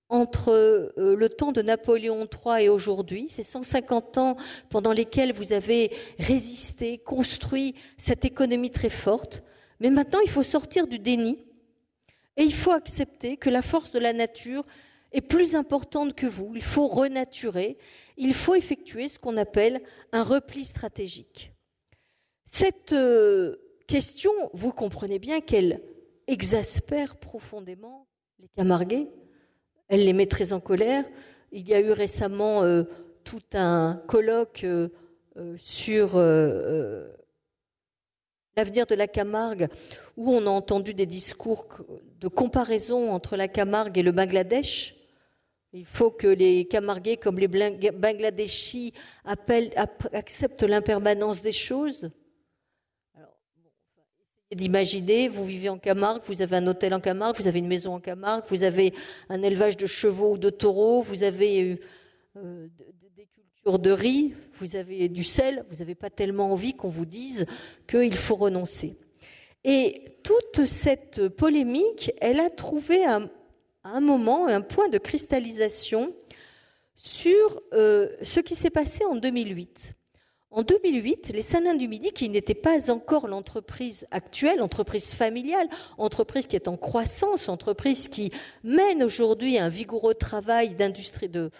entre le temps de Napoléon III et aujourd'hui, ces 150 ans pendant lesquels vous avez résisté, construit cette économie très forte, mais maintenant il faut sortir du déni et il faut accepter que la force de la nature est plus importante que vous. Il faut renaturer, il faut effectuer ce qu'on appelle un repli stratégique. » Cette question, vous comprenez bien qu'elle exaspère profondément les Camarguais, elle les met très en colère. Il y a eu récemment tout un colloque sur l'avenir de la Camargue, où on a entendu des discours de comparaison entre la Camargue et le Bangladesh. Il faut que les Camarguais, comme les Bangladeshis, acceptent l'impermanence des choses. Alors, essayez d'imaginer, vous vivez en Camargue, vous avez un hôtel en Camargue, vous avez une maison en Camargue, vous avez un élevage de chevaux ou de taureaux, vous avez des cultures de riz, vous avez du sel, vous n'avez pas tellement envie qu'on vous dise qu'il faut renoncer. Et toute cette polémique, elle a trouvé à un moment un point de cristallisation sur ce qui s'est passé en 2008. En 2008, les Salins du Midi, qui n'étaient pas encore l'entreprise actuelle, entreprise familiale, entreprise qui est en croissance, entreprise qui mène aujourd'hui un vigoureux travail d'industrie de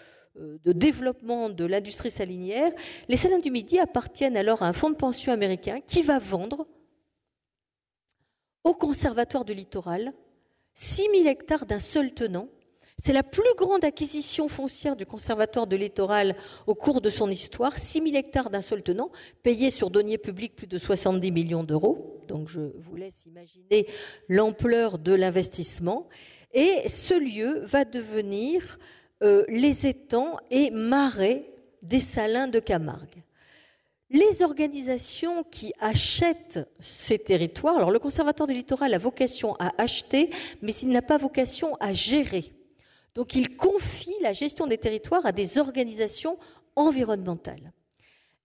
développement de l'industrie salinière, les Salins du Midi appartiennent alors à un fonds de pension américain qui va vendre au Conservatoire du littoral 6 000 hectares d'un seul tenant. C'est la plus grande acquisition foncière du Conservatoire du littoral au cours de son histoire. 6 000 hectares d'un seul tenant, payés sur deniers publics plus de 70 millions d'euros. Donc je vous laisse imaginer l'ampleur de l'investissement. Et ce lieu va devenir les étangs et marais des Salins de Camargue. Les organisations qui achètent ces territoires, alors le Conservatoire du littoral a vocation à acheter, mais il n'a pas vocation à gérer. Donc il confie la gestion des territoires à des organisations environnementales.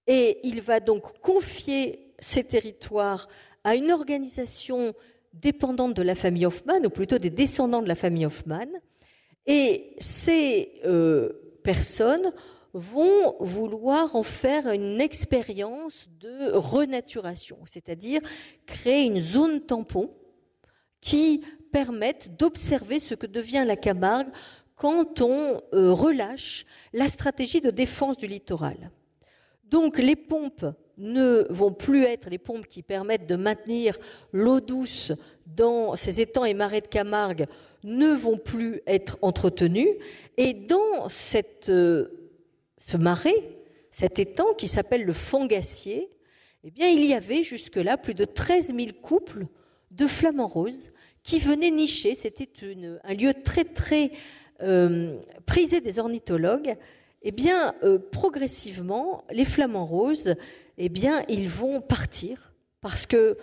Et il va donc confier ces territoires à une organisation dépendante de la famille Hoffmann, ou plutôt des descendants de la famille Hoffmann. Et ces personnes vont vouloir en faire une expérience de renaturation, c'est-à-dire créer une zone tampon qui permette d'observer ce que devient la Camargue quand on relâche la stratégie de défense du littoral. Donc les pompes ne vont plus être les pompes qui permettent de maintenir l'eau douce dans ces étangs et marais de Camargue, ne vont plus être entretenues. Et dans ce marais, cet étang qui s'appelle le Fangassier, eh bien, il y avait jusque-là plus de 13 000 couples de flamants roses qui venaient nicher. C'était un lieu très, très prisé des ornithologues. Eh bien, progressivement, les flamants roses, eh bien, ils vont partir parce que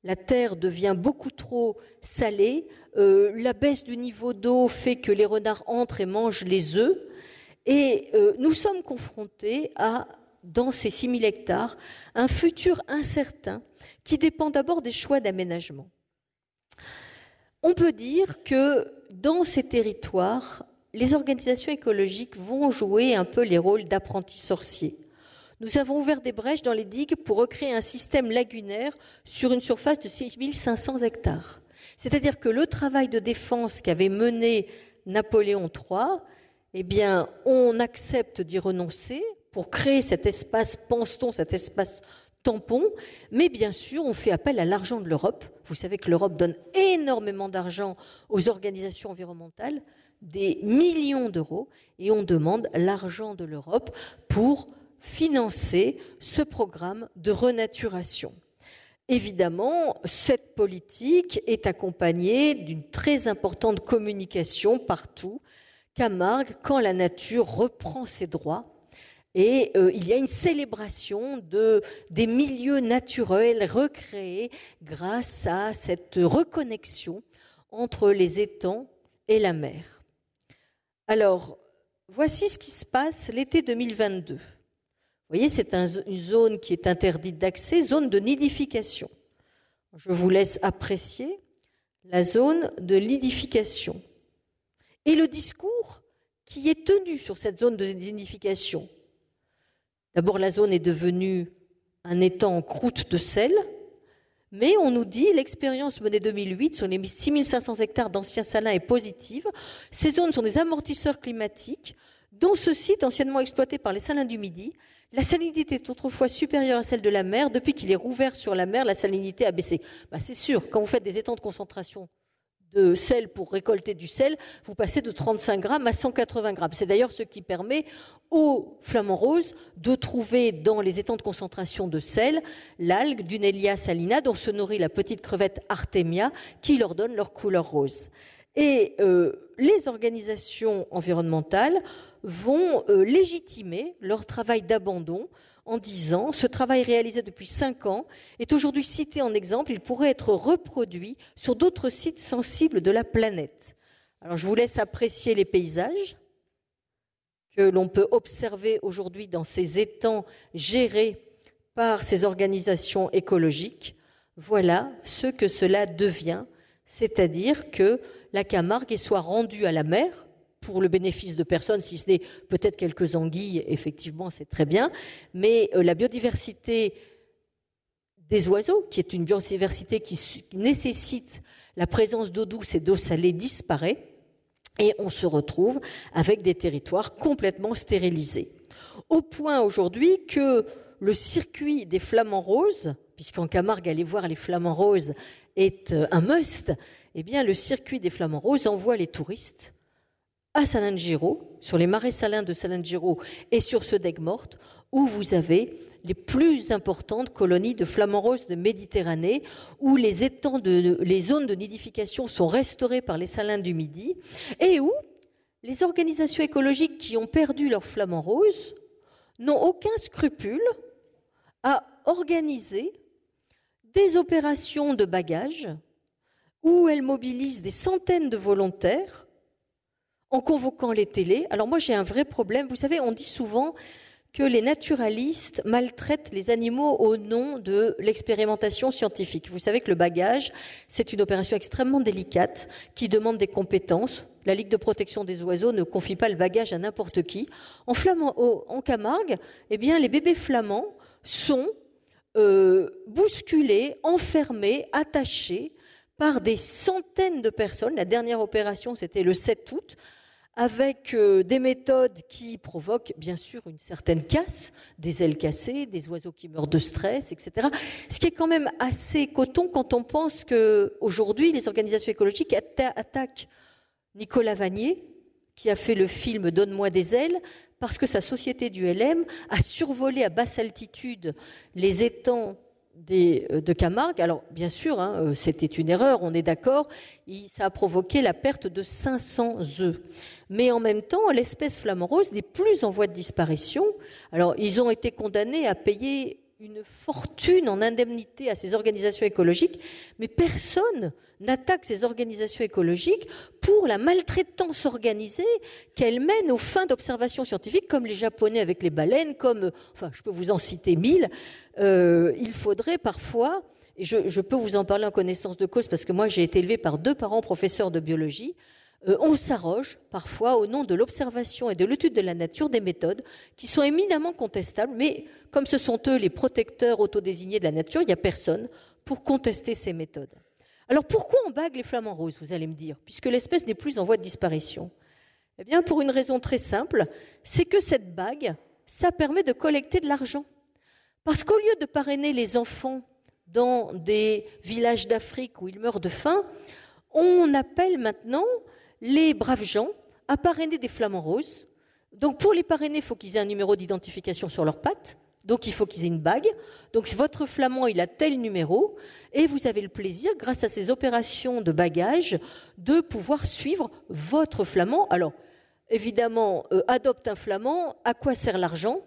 la terre devient beaucoup trop salée. La baisse du niveau d'eau fait que les renards entrent et mangent les œufs. Et nous sommes confrontés à, dans ces 6 000 hectares, un futur incertain qui dépend d'abord des choix d'aménagement. On peut dire que dans ces territoires, les organisations écologiques vont jouer un peu les rôles d'apprentis sorciers. Nous avons ouvert des brèches dans les digues pour recréer un système lagunaire sur une surface de 6500 hectares. C'est-à-dire que le travail de défense qu'avait mené Napoléon III, eh bien, on accepte d'y renoncer pour créer cet espace pense-t-on, cet espace tampon, mais bien sûr, on fait appel à l'argent de l'Europe. Vous savez que l'Europe donne énormément d'argent aux organisations environnementales, des millions d'euros, et on demande l'argent de l'Europe pour financer ce programme de renaturation. Évidemment, cette politique est accompagnée d'une très importante communication partout. Camargue, quand la nature reprend ses droits, et il y a une célébration des milieux naturels recréés grâce à cette reconnexion entre les étangs et la mer. Alors, voici ce qui se passe l'été 2022. Vous voyez, c'est une zone qui est interdite d'accès, zone de nidification. Je vous laisse apprécier la zone de nidification. Et le discours qui est tenu sur cette zone de nidification. D'abord, la zone est devenue un étang en croûte de sel, mais on nous dit l'expérience menée 2008 sur les 6500 hectares d'anciens salins est positive. Ces zones sont des amortisseurs climatiques. Dans ce site anciennement exploité par les salins du Midi, la salinité est autrefois supérieure à celle de la mer. Depuis qu'il est rouvert sur la mer, la salinité a baissé. C'est sûr, quand vous faites des étangs de concentration de sel pour récolter du sel, vous passez de 35 grammes à 180 grammes. C'est d'ailleurs ce qui permet aux flamants roses de trouver dans les étangs de concentration de sel l'algue Dunelia salina dont se nourrit la petite crevette Artemia qui leur donne leur couleur rose. Et les organisations environnementales vont légitimer leur travail d'abandon en disant « Ce travail réalisé depuis 5 ans est aujourd'hui cité en exemple, il pourrait être reproduit sur d'autres sites sensibles de la planète. » Alors je vous laisse apprécier les paysages que l'on peut observer aujourd'hui dans ces étangs gérés par ces organisations écologiques. Voilà ce que cela devient, c'est-à-dire que la Camargue soit rendue à la mer, pour le bénéfice de personnes, si ce n'est peut-être quelques anguilles, effectivement, c'est très bien, mais la biodiversité des oiseaux, qui est une biodiversité qui nécessite la présence d'eau douce et d'eau salée, disparaît, et on se retrouve avec des territoires complètement stérilisés. Au point aujourd'hui que le circuit des flamants roses, puisqu'en Camargue, aller voir les flamants roses est un must, eh bien, le circuit des flamants roses envoie les touristes à Salin-de-Giraud, sur les marais salins de Salin-de-Giraud et sur ceux d'Aigues-Mortes, où vous avez les plus importantes colonies de flamants roses de Méditerranée, où les zones de nidification sont restaurées par les salins du Midi, et où les organisations écologiques qui ont perdu leurs flamants roses n'ont aucun scrupule à organiser des opérations de bagages où elles mobilisent des centaines de volontaires en convoquant les télés. Alors moi, j'ai un vrai problème. Vous savez, on dit souvent que les naturalistes maltraitent les animaux au nom de l'expérimentation scientifique. Vous savez que le bagage, c'est une opération extrêmement délicate qui demande des compétences. La Ligue de protection des oiseaux ne confie pas le bagage à n'importe qui. En Camargue, eh bien, les bébés flamands sont bousculés, enfermés, attachés par des centaines de personnes. La dernière opération, c'était le 7 août, avec des méthodes qui provoquent bien sûr une certaine casse, des ailes cassées, des oiseaux qui meurent de stress, etc. Ce qui est quand même assez coton quand on pense qu'aujourd'hui, les organisations écologiques attaquent Nicolas Vanier, qui a fait le film « Donne-moi des ailes », parce que sa société du LM a survolé à basse altitude les étangs de Camargue. Alors, bien sûr, c'était une erreur, on est d'accord, ça a provoqué la perte de 500 œufs. Mais en même temps, l'espèce flamant rose n'est plus en voie de disparition. Alors, ils ont été condamnés à payer une fortune en indemnité à ces organisations écologiques, mais personne n'attaque ces organisations écologiques pour la maltraitance organisée qu'elles mènent aux fins d'observation scientifique, comme les Japonais avec les baleines, je peux vous en citer 1000. Il faudrait parfois, et je peux vous en parler en connaissance de cause, parce que moi j'ai été élevée par 2 parents professeurs de biologie, On s'arroge parfois au nom de l'observation et de l'étude de la nature des méthodes qui sont éminemment contestables, mais comme ce sont eux les protecteurs autodésignés de la nature, il n'y a personne pour contester ces méthodes. Alors pourquoi on bague les flamants roses, vous allez me dire, puisque l'espèce n'est plus en voie de disparition? Eh bien pour une raison très simple, c'est que cette bague, ça permet de collecter de l'argent. Parce qu'au lieu de parrainer les enfants dans des villages d'Afrique où ils meurent de faim, on appelle maintenant les braves gens à parrainer des flamants roses. Donc pour les parrainer, il faut qu'ils aient un numéro d'identification sur leurs pattes. Donc il faut qu'ils aient une bague. Donc votre flamand, il a tel numéro. Et vous avez le plaisir, grâce à ces opérations de bagage, de pouvoir suivre votre flamand. Alors évidemment, adopte un flamand. À quoi sert l'argent?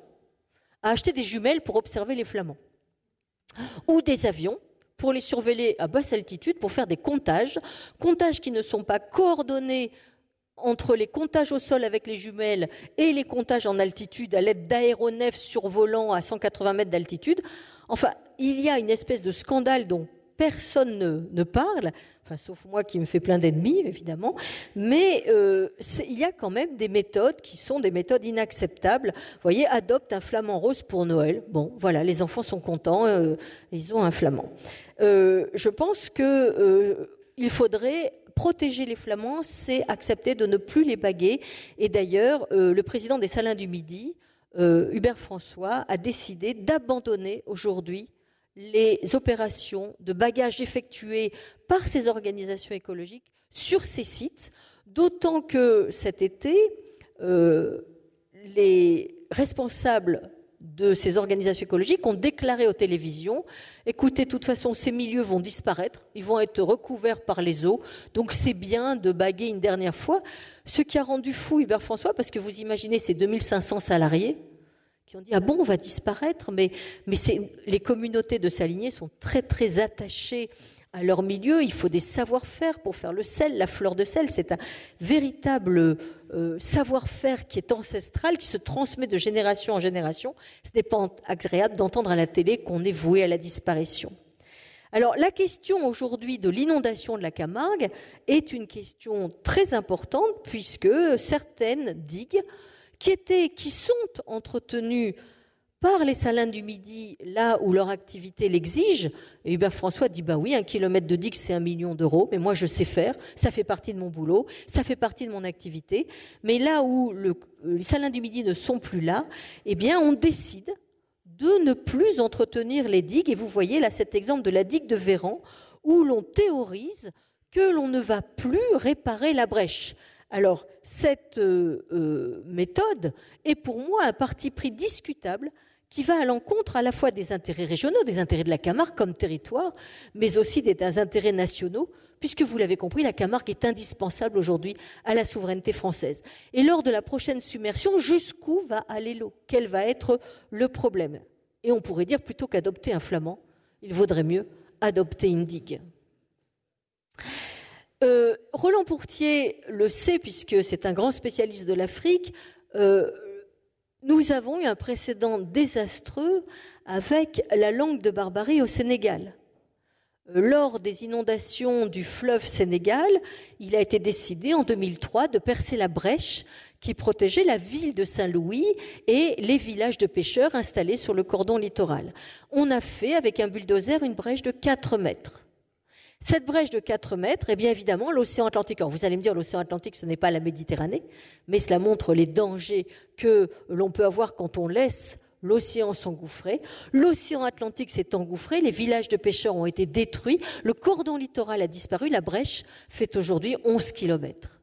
À acheter des jumelles pour observer les flamands. Ou des avions pour les surveiller à basse altitude, pour faire des comptages qui ne sont pas coordonnés entre les comptages au sol avec les jumelles et les comptages en altitude à l'aide d'aéronefs survolant à 180 mètres d'altitude. Enfin, il y a une espèce de scandale dont personne ne parle, enfin, sauf moi qui me fais plein d'ennemis, évidemment, mais il y a quand même des méthodes qui sont des méthodes inacceptables. Vous voyez, adopte un flamant rose pour Noël. Bon, voilà, les enfants sont contents, ils ont un flamand. Je pense qu'il faudrait protéger les flamands, c'est accepter de ne plus les baguer. Et d'ailleurs, le président des Salins du Midi, Hubert François, a décidé d'abandonner aujourd'hui les opérations de bagage effectuées par ces organisations écologiques sur ces sites, d'autant que cet été, les responsables de ces organisations écologiques ont déclaré aux télévisions « Écoutez, de toute façon, ces milieux vont disparaître, ils vont être recouverts par les eaux, donc c'est bien de baguer une dernière fois ». Ce qui a rendu fou Hubert François, parce que vous imaginez ces 2500 salariés qui ont dit « Ah bon, on va disparaître ?» Mais les communautés de saliniers sont très très attachées à leur milieu. Il faut des savoir-faire pour faire le sel, la fleur de sel. C'est un véritable savoir-faire qui est ancestral, qui se transmet de génération en génération. Ce n'est pas agréable d'entendre à la télé qu'on est voué à la disparition. Alors la question aujourd'hui de l'inondation de la Camargue est une question très importante puisque certaines digues qui sont entretenues par les Salins du Midi, là où leur activité l'exige, et Hubert François dit, bah oui, 1 kilomètre de digue, c'est 1 million d'euros, mais moi je sais faire, ça fait partie de mon boulot, ça fait partie de mon activité, mais là où les Salins du Midi ne sont plus là, eh bien on décide de ne plus entretenir les digues, et vous voyez là cet exemple de la digue de Véran, où l'on théorise que l'on ne va plus réparer la brèche. Alors, cette méthode est pour moi un parti pris discutable qui va à l'encontre à la fois des intérêts régionaux, des intérêts de la Camargue comme territoire, mais aussi des intérêts nationaux, puisque vous l'avez compris, la Camargue est indispensable aujourd'hui à la souveraineté française. Et lors de la prochaine submersion, jusqu'où va aller l'eau? Quel va être le problème? Et on pourrait dire, plutôt qu'adopter un flamand, il vaudrait mieux adopter une digue. Roland Pourtier le sait, puisque c'est un grand spécialiste de l'Afrique, nous avons eu un précédent désastreux avec la langue de Barbarie au Sénégal. Lors des inondations du fleuve Sénégal, il a été décidé en 2003 de percer la brèche qui protégeait la ville de Saint-Louis et les villages de pêcheurs installés sur le cordon littoral. On a fait avec un bulldozer une brèche de 4 mètres. Cette brèche de 4 mètres, eh bien évidemment, l'océan Atlantique, alors vous allez me dire l'océan Atlantique, ce n'est pas la Méditerranée, mais cela montre les dangers que l'on peut avoir quand on laisse l'océan s'engouffrer. L'océan Atlantique s'est engouffré, les villages de pêcheurs ont été détruits, le cordon littoral a disparu, la brèche fait aujourd'hui 11 km.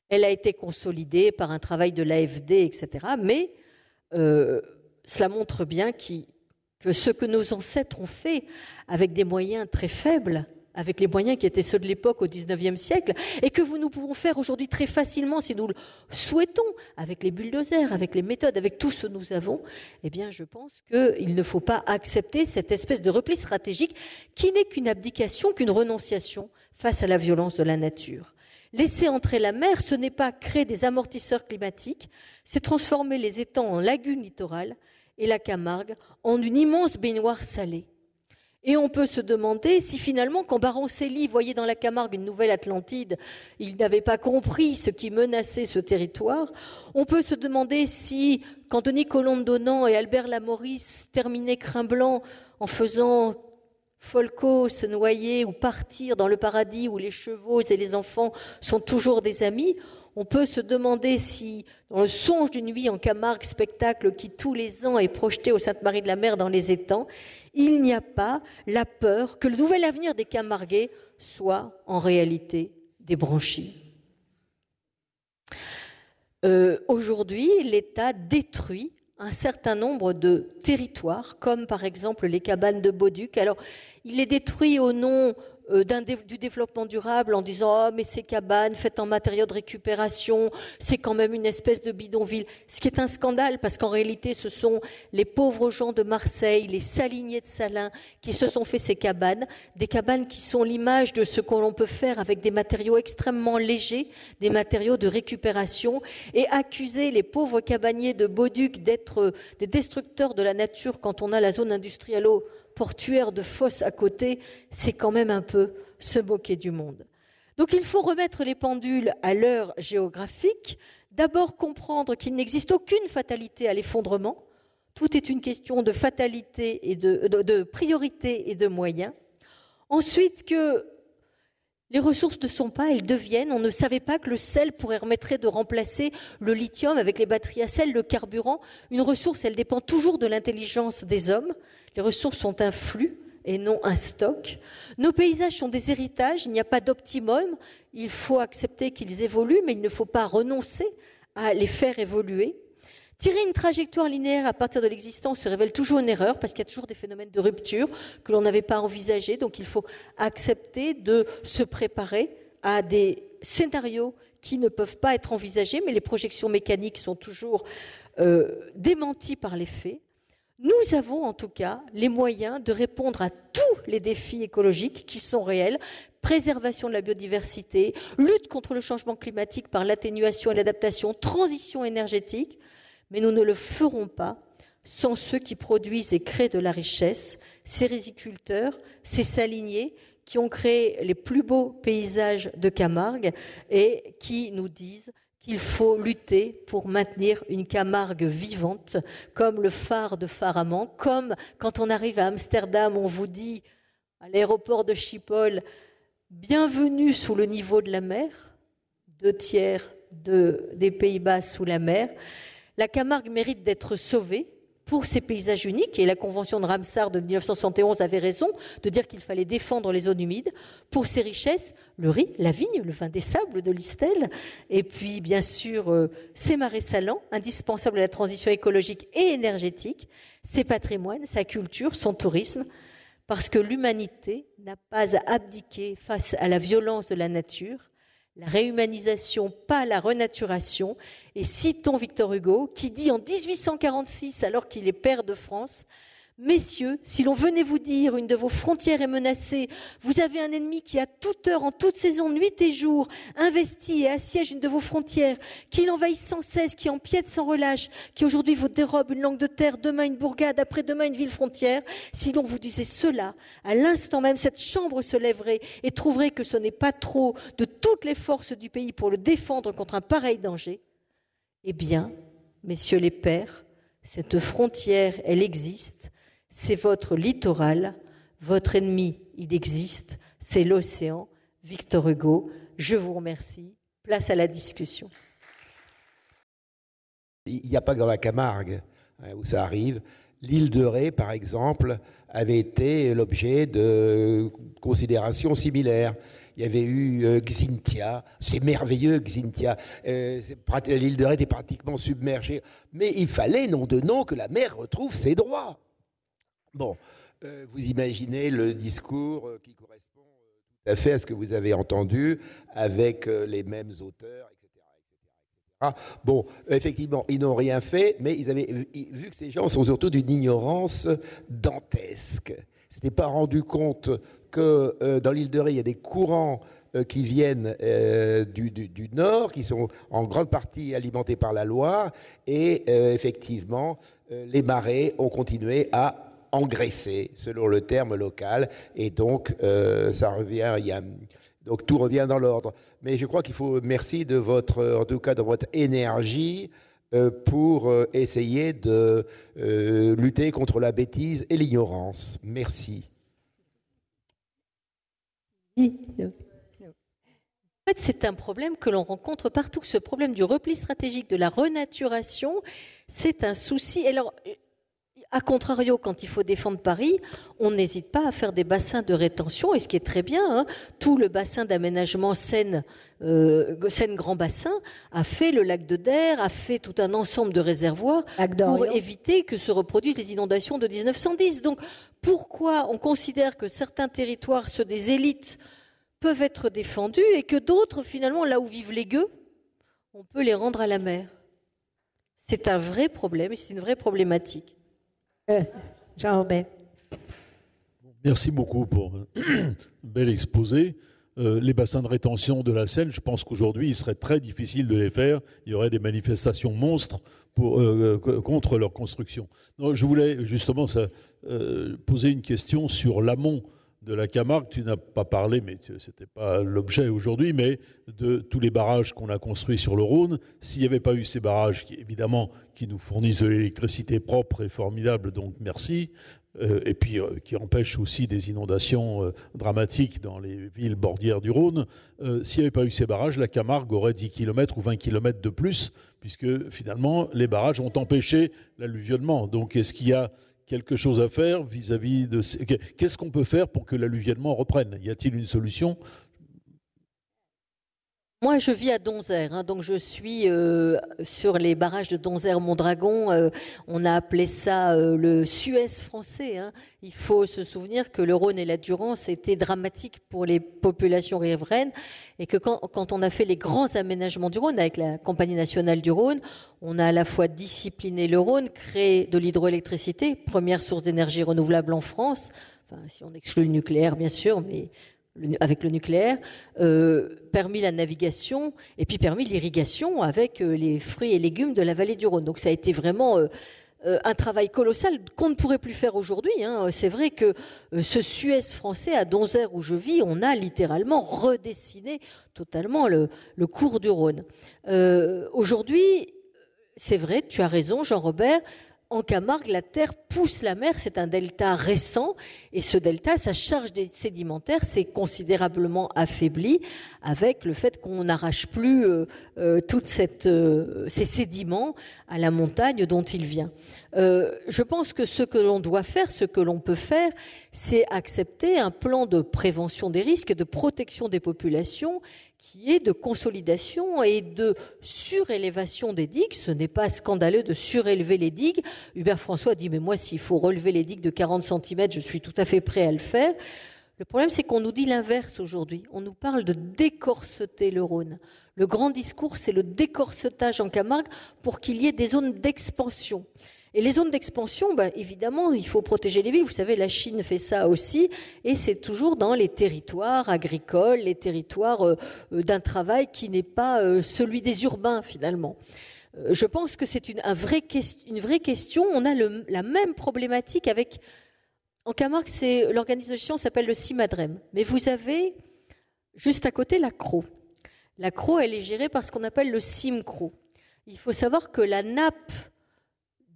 Elle a été consolidée par un travail de l'AFD, etc. Mais cela montre bien que ce que nos ancêtres ont fait avec des moyens très faibles, avec les moyens qui étaient ceux de l'époque au XIXe siècle, et que nous pouvons faire aujourd'hui très facilement si nous le souhaitons, avec les bulldozers, avec les méthodes, avec tout ce que nous avons, eh bien je pense qu'il ne faut pas accepter cette espèce de repli stratégique qui n'est qu'une abdication, qu'une renonciation face à la violence de la nature. Laisser entrer la mer, ce n'est pas créer des amortisseurs climatiques, c'est transformer les étangs en lagunes littorales et la Camargue en une immense baignoire salée. Et on peut se demander si finalement, quand Baron Célie voyait dans la Camargue une nouvelle Atlantide, il n'avait pas compris ce qui menaçait ce territoire. On peut se demander si, quand Denis Colombe-Donnan et Albert Lamoris terminaient Crin-Blanc en faisant Folco se noyer ou partir dans le paradis où les chevaux et les enfants sont toujours des amis, on peut se demander si, dans le Songe d'une nuit en Camargue, spectacle qui tous les ans est projeté au Sainte-Marie-de-la-Mer dans les étangs, il n'y a pas la peur que le nouvel avenir des Camarguais soit en réalité des branchies. Aujourd'hui, l'État détruit un certain nombre de territoires, comme par exemple les cabanes de Bauduc. Alors, il les détruit au nom du développement durable en disant « Oh, mais ces cabanes faites en matériaux de récupération, c'est quand même une espèce de bidonville ». Ce qui est un scandale, parce qu'en réalité, ce sont les pauvres gens de Marseille, les saliniers de Salins, qui se sont fait ces cabanes, des cabanes qui sont l'image de ce qu'on peut faire avec des matériaux extrêmement légers, des matériaux de récupération, et accuser les pauvres cabaniers de Bauduc d'être des destructeurs de la nature quand on a la zone industrialo-portuaire de Fos à côté, c'est quand même un peu se moquer du monde. Donc il faut remettre les pendules à l'heure géographique, d'abord comprendre qu'il n'existe aucune fatalité à l'effondrement, tout est une question de fatalité et de priorité et de moyens. Ensuite que les ressources ne sont pas, elles deviennent. On ne savait pas que le sel permettrait de remplacer le lithium avec les batteries à sel, le carburant. Une ressource, elle dépend toujours de l'intelligence des hommes. Les ressources sont un flux et non un stock. Nos paysages sont des héritages, il n'y a pas d'optimum. Il faut accepter qu'ils évoluent, mais il ne faut pas renoncer à les faire évoluer. Tirer une trajectoire linéaire à partir de l'existence se révèle toujours une erreur parce qu'il y a toujours des phénomènes de rupture que l'on n'avait pas envisagés. Donc il faut accepter de se préparer à des scénarios qui ne peuvent pas être envisagés, mais les projections mécaniques sont toujours démenties par les faits. Nous avons en tout cas les moyens de répondre à tous les défis écologiques qui sont réels. Préservation de la biodiversité, lutte contre le changement climatique par l'atténuation et l'adaptation, transition énergétique. Mais nous ne le ferons pas sans ceux qui produisent et créent de la richesse, ces riziculteurs, ces saliniers qui ont créé les plus beaux paysages de Camargue et qui nous disent qu'il faut lutter pour maintenir une Camargue vivante, comme le phare de Faraman, comme quand on arrive à Amsterdam, on vous dit à l'aéroport de Schiphol, bienvenue sous le niveau de la mer, 2/3 des Pays-Bas sous la mer. La Camargue mérite d'être sauvée pour ses paysages uniques et la Convention de Ramsar de 1971 avait raison de dire qu'il fallait défendre les zones humides pour ses richesses, le riz, la vigne, le vin des sables de l'Istel et puis bien sûr ses marais salants, indispensables à la transition écologique et énergétique, ses patrimoines, sa culture, son tourisme, parce que l'humanité n'a pas à abdiquer face à la violence de la nature. La réhumanisation, pas la renaturation. Et citons Victor Hugo, qui dit en 1846, alors qu'il est père de France, « Messieurs, si l'on venait vous dire une de vos frontières est menacée, vous avez un ennemi qui à toute heure, en toute saison, nuit et jour, investit et assiège une de vos frontières, qui l'envahit sans cesse, qui empiète sans relâche, qui aujourd'hui vous dérobe une langue de terre, demain une bourgade, après-demain une ville frontière. Si l'on vous disait cela, à l'instant même, cette chambre se lèverait et trouverait que ce n'est pas trop de toutes les forces du pays pour le défendre contre un pareil danger. Eh bien, messieurs les pairs, cette frontière, elle existe. C'est votre littoral, votre ennemi, il existe, c'est l'océan. Victor Hugo, je vous remercie. Place à la discussion. Il n'y a pas que dans la Camargue où ça arrive. L'île de Ré, par exemple, avait été l'objet de considérations similaires. Il y avait eu Xynthia, c'est merveilleux Xynthia, l'île de Ré était pratiquement submergée, mais il fallait, nom de nom, que la mer retrouve ses droits. Bon, vous imaginez le discours qui correspond tout à fait à ce que vous avez entendu avec les mêmes auteurs, etc. Bon, effectivement, ils n'ont rien fait, mais ils avaient vu que ces gens sont surtout d'une ignorance dantesque. Ils ne s'étaient pas rendu compte que dans l'île de Ré, il y a des courants qui viennent du nord, qui sont en grande partie alimentés par la Loire, et effectivement, les marées ont continué à engraissé, selon le terme local, et donc ça revient, donc tout revient dans l'ordre. Mais je crois qu'il faut, merci de votre, en tout cas de votre énergie pour essayer de lutter contre la bêtise et l'ignorance. Merci. En fait, c'est un problème que l'on rencontre partout. Ce problème du repli stratégique, de la renaturation, c'est un souci. Alors, a contrario, quand il faut défendre Paris, on n'hésite pas à faire des bassins de rétention, et ce qui est très bien, hein, tout le bassin d'aménagement Seine-Grand Bassin a fait le lac de Der, a fait tout un ensemble de réservoirs pour éviter que se reproduisent les inondations de 1910. Donc, pourquoi on considère que certains territoires, ceux des élites, peuvent être défendus et que d'autres, finalement, là où vivent les gueux, on peut les rendre à la mer? C'est un vrai problème et c'est une vraie problématique. Jean-Robert. Merci beaucoup pour un bel exposé. Les bassins de rétention de la Seine, je pense qu'aujourd'hui, il serait très difficile de les faire. Il y aurait des manifestations monstres contre leur construction. Non, je voulais justement poser une question sur l'amont de la Camargue. Tu n'as pas parlé, mais ce n'était pas l'objet aujourd'hui, mais de tous les barrages qu'on a construits sur le Rhône. S'il n'y avait pas eu ces barrages, évidemment, qui nous fournissent de l'électricité propre et formidable, donc merci, et puis qui empêchent aussi des inondations dramatiques dans les villes bordières du Rhône, s'il n'y avait pas eu ces barrages, la Camargue aurait 10 km ou 20 km de plus, puisque finalement, les barrages ont empêché l'alluvionnement. Donc, est-ce qu'il y a quelque chose à faire vis-à-vis de... Qu'est-ce qu'on peut faire pour que l'alluvionnement reprenne? Y a-t-il une solution? Moi, je vis à Donzère, hein, donc je suis sur les barrages de Donzère-Mondragon. On a appelé ça le Suez français. Hein. Il faut se souvenir que le Rhône et la Durance étaient dramatiques pour les populations riveraines et que quand on a fait les grands aménagements du Rhône avec la Compagnie nationale du Rhône, on a à la fois discipliné le Rhône, créé de l'hydroélectricité, première source d'énergie renouvelable en France, enfin, si on exclut le nucléaire bien sûr, mais avec le nucléaire, permis la navigation et puis permis l'irrigation avec les fruits et légumes de la vallée du Rhône. Donc ça a été vraiment un travail colossal qu'on ne pourrait plus faire aujourd'hui. Hein. C'est vrai que ce Suez français à Donzère où je vis, on a littéralement redessiné totalement le cours du Rhône. Aujourd'hui, c'est vrai, tu as raison Jean-Robert, en Camargue, la terre pousse la mer, c'est un delta récent, et ce delta, sa charge sédimentaire s'est considérablement affaiblie avec le fait qu'on n'arrache plus toute ces sédiments à la montagne dont il vient. Je pense que ce que l'on doit faire, ce que l'on peut faire, c'est accepter un plan de prévention des risques et de protection des populations qui est de consolidation et de surélévation des digues. Ce n'est pas scandaleux de surélever les digues. Hubert François dit, mais moi, s'il faut relever les digues de 40 cm, je suis tout à fait prêt à le faire. Le problème, c'est qu'on nous dit l'inverse aujourd'hui. On nous parle de décorseter le Rhône. Le grand discours, c'est le décorsetage en Camargue pour qu'il y ait des zones d'expansion. Et les zones d'expansion, évidemment, il faut protéger les villes. Vous savez, la Chine fait ça aussi. Et c'est toujours dans les territoires agricoles, les territoires d'un travail qui n'est pas celui des urbains, finalement. Je pense que c'est une vraie question. On a la même problématique avec... En Camargue, l'organisation s'appelle le CIMADREM. Mais vous avez juste à côté la CRO. La CRO, elle est gérée par ce qu'on appelle le CIMCRO. Il faut savoir que la nappe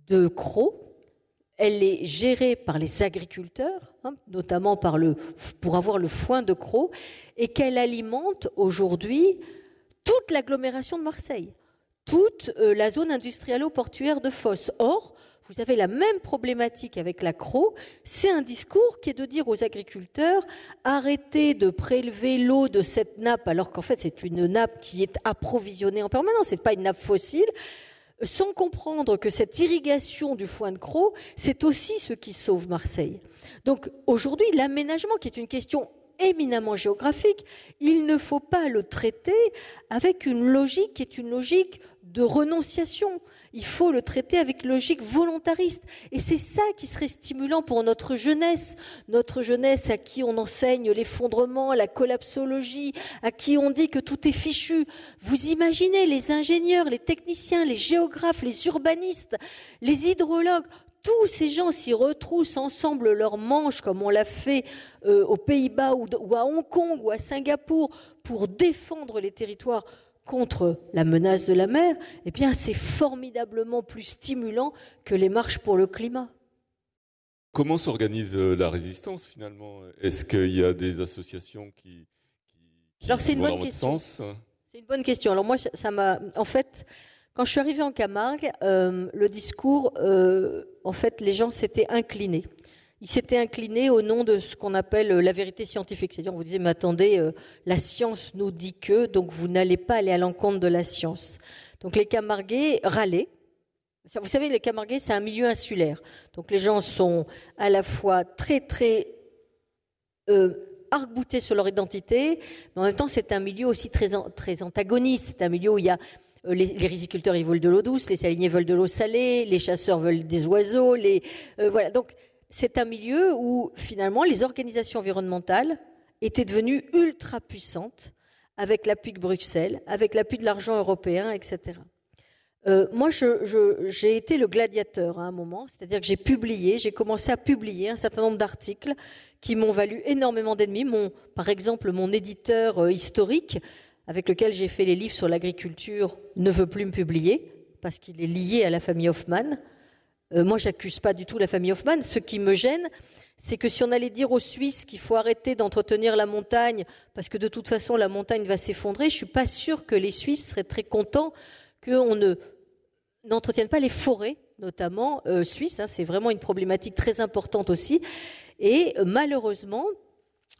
de Crau, elle est gérée par les agriculteurs, hein, notamment pour avoir le foin de Crau, et qu'elle alimente aujourd'hui toute l'agglomération de Marseille, toute la zone industrialo-portuaire de Fos. Or, vous avez la même problématique avec la Crau, c'est un discours qui est de dire aux agriculteurs arrêtez de prélever l'eau de cette nappe, alors qu'en fait c'est une nappe qui est approvisionnée en permanence, c'est pas une nappe fossile, sans comprendre que cette irrigation du foin de Crau, c'est aussi ce qui sauve Marseille. Donc aujourd'hui, l'aménagement, qui est une question éminemment géographique, il ne faut pas le traiter avec une logique qui est une logique de renonciation. Il faut le traiter avec une logique volontariste. Et c'est ça qui serait stimulant pour notre jeunesse à qui on enseigne l'effondrement, la collapsologie, à qui on dit que tout est fichu. Vous imaginez les ingénieurs, les techniciens, les géographes, les urbanistes, les hydrologues, tous ces gens s'y retroussent ensemble leurs manches, comme on l'a fait aux Pays-Bas ou à Hong Kong ou à Singapour, pour défendre les territoires contre la menace de la mer, eh bien, c'est formidablement plus stimulant que les marches pour le climat. Comment s'organise la résistance, finalement? Est-ce qu'il y a des associations qui Alors, c'est une vont bonne dans votre question. sens? C'est une bonne question. Alors, moi, ça m'a... En fait, quand je suis arrivée en Camargue, le discours, en fait, les gens s'étaient inclinés. Ils s'étaient inclinés au nom de ce qu'on appelle la vérité scientifique. C'est-à-dire, on vous disait, mais attendez, la science nous dit que, donc vous n'allez pas aller à l'encontre de la science. Donc les Camarguais râlaient. Vous savez, les Camarguais, c'est un milieu insulaire. Donc les gens sont à la fois très, très arc-boutés sur leur identité, mais en même temps, c'est un milieu aussi très antagoniste. C'est un milieu où il y a les riziculteurs, ils veulent de l'eau douce, les saliniers veulent de l'eau salée, les chasseurs veulent des oiseaux. Voilà. Donc, c'est un milieu où, finalement, les organisations environnementales étaient devenues ultra puissantes, avec l'appui de Bruxelles, avec l'appui de l'argent européen, etc. Moi, j'ai été le gladiateur à un moment, c'est-à-dire que j'ai commencé à publier un certain nombre d'articles qui m'ont valu énormément d'ennemis. Par exemple, mon éditeur historique, avec lequel j'ai fait les livres sur l'agriculture, ne veut plus me publier, parce qu'il est lié à la famille Hoffmann. Moi, j'accuse pas du tout la famille Hoffmann. Ce qui me gêne, c'est que si on allait dire aux Suisses qu'il faut arrêter d'entretenir la montagne, parce que de toute façon, la montagne va s'effondrer, je suis pas sûre que les Suisses seraient très contents qu'on n'entretienne pas les forêts, notamment suisses. C'est vraiment une problématique très importante aussi. Et malheureusement,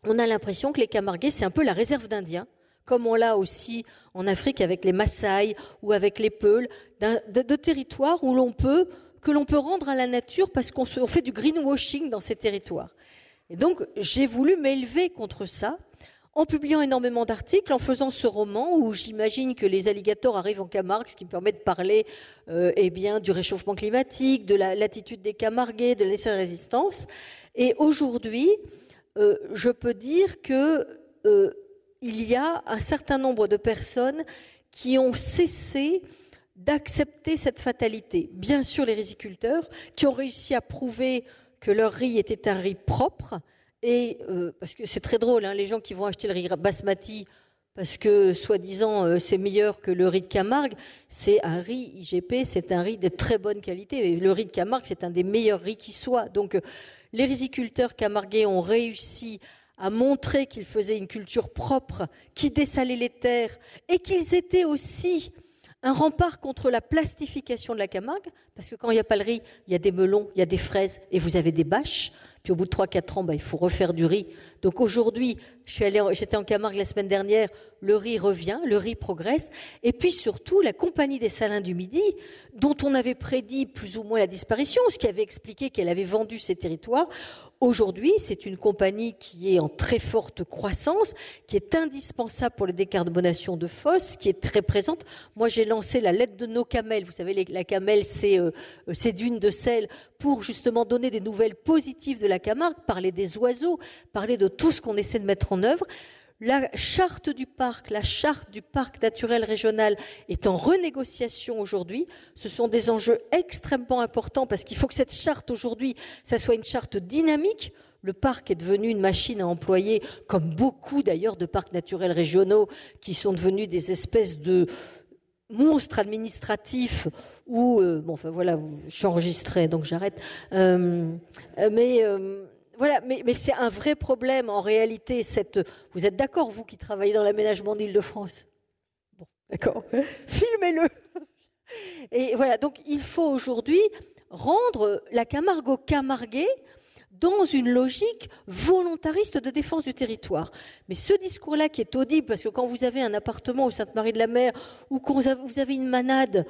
on a l'impression que les Camarguais, c'est un peu la réserve d'Indiens, comme on l'a aussi en Afrique avec les Maasai ou avec les Peuls, de territoires que l'on peut rendre à la nature parce qu'on fait du greenwashing dans ces territoires. Et donc, j'ai voulu m'élever contre ça en publiant énormément d'articles, en faisant ce roman où j'imagine que les alligators arrivent en Camargue, ce qui me permet de parler du réchauffement climatique, de l'attitude des Camarguais, de la résistance. Et aujourd'hui, je peux dire que il y a un certain nombre de personnes qui ont cessé d'accepter cette fatalité. Bien sûr, les riziculteurs, qui ont réussi à prouver que leur riz était un riz propre, et parce que c'est très drôle, les gens qui vont acheter le riz basmati, parce que, soi-disant, c'est meilleur que le riz de Camargue, c'est un riz IGP, c'est un riz de très bonne qualité. Et le riz de Camargue, c'est un des meilleurs riz qui soit. Donc, les riziculteurs camarguais ont réussi à montrer qu'ils faisaient une culture propre, qui dessalait les terres, et qu'ils étaient aussi un rempart contre la plastification de la Camargue, parce que quand il n'y a pas le riz, il y a des melons, il y a des fraises, et vous avez des bâches. Puis au bout de 3-4 ans, il faut refaire du riz. Donc aujourd'hui, j'étais en Camargue la semaine dernière, le riz revient, le riz progresse. Et puis surtout, la Compagnie des Salins du Midi, dont on avait prédit plus ou moins la disparition, ce qui avait expliqué qu'elle avait vendu ses territoires, aujourd'hui, c'est une compagnie qui est en très forte croissance, qui est indispensable pour la décarbonation de Fos, qui est très présente. Moi, j'ai lancé la lettre de nos camels. Vous savez, la camel, c'est dunes de sel pour justement donner des nouvelles positives de la Camargue, parler des oiseaux, parler de tout ce qu'on essaie de mettre en œuvre. La charte du parc naturel régional est en renégociation aujourd'hui. Ce sont des enjeux extrêmement importants parce qu'il faut que cette charte aujourd'hui, ça soit une charte dynamique. Le parc est devenu une machine à employer, comme beaucoup d'ailleurs de parcs naturels régionaux qui sont devenus des espèces de monstres administratifs où, je suis enregistrée donc j'arrête. Voilà, mais c'est un vrai problème en réalité. Vous êtes d'accord, vous qui travaillez dans l'aménagement d'Île-de-France? Bon, d'accord. Filmez-le. Et voilà, donc il faut aujourd'hui rendre la Camargue aux Camarguais dans une logique volontariste de défense du territoire. Mais ce discours-là qui est audible, parce que quand vous avez un appartement au Sainte-Marie-de-la-Mer ou quand vous avez une manade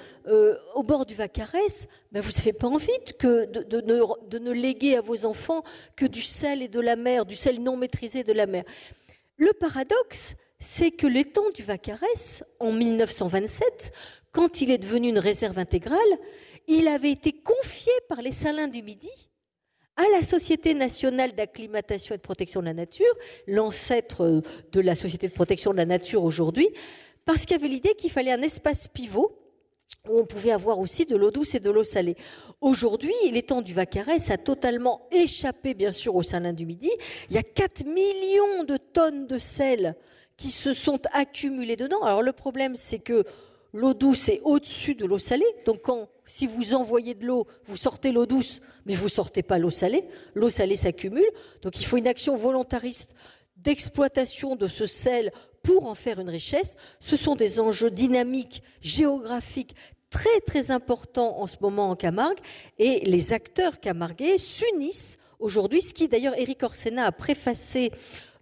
au bord du Vacarès, vous n'avez pas envie de ne léguer à vos enfants que du sel et de la mer, du sel non maîtrisé de la mer. Le paradoxe, c'est que l'étang du Vacarès, en 1927, quand il est devenu une réserve intégrale, il avait été confié par les Salins du Midi à la Société nationale d'acclimatation et de protection de la nature, l'ancêtre de la Société de protection de la nature aujourd'hui, parce qu'il y avait l'idée qu'il fallait un espace pivot où on pouvait avoir aussi de l'eau douce et de l'eau salée. Aujourd'hui, l'étang du Vaccarès a totalement échappé, bien sûr, aux Salins du Midi. Il y a 4 millions de tonnes de sel qui se sont accumulées dedans. Alors le problème, c'est que l'eau douce est au-dessus de l'eau salée. Donc si vous envoyez de l'eau, vous sortez l'eau douce, mais vous ne sortez pas l'eau salée. L'eau salée s'accumule. Donc il faut une action volontariste d'exploitation de ce sel pour en faire une richesse. Ce sont des enjeux dynamiques, géographiques, très très importants en ce moment en Camargue. Et les acteurs camarguais s'unissent aujourd'hui, ce qui d'ailleurs Éric Orsena a préfacé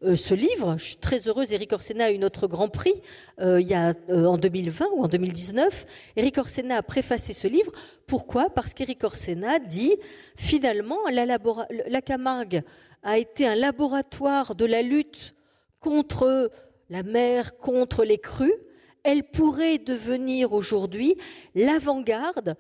ce livre. Je suis très heureuse, Éric Orsena a eu notre grand prix en 2020 ou en 2019. Éric Orsena a préfacé ce livre. Pourquoi ? Parce qu'Éric Orsena dit, finalement, la Camargue a été un laboratoire de la lutte contre la mer, contre les crues. Elle pourrait devenir aujourd'hui l'avant-garde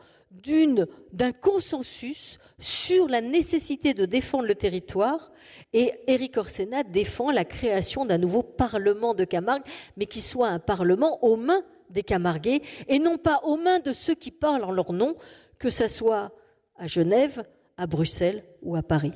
d'un consensus sur la nécessité de défendre le territoire. Et Éric Orsena défend la création d'un nouveau Parlement de Camargue, mais qui soit un Parlement aux mains des Camarguais et non pas aux mains de ceux qui parlent en leur nom, que ce soit à Genève, à Bruxelles ou à Paris.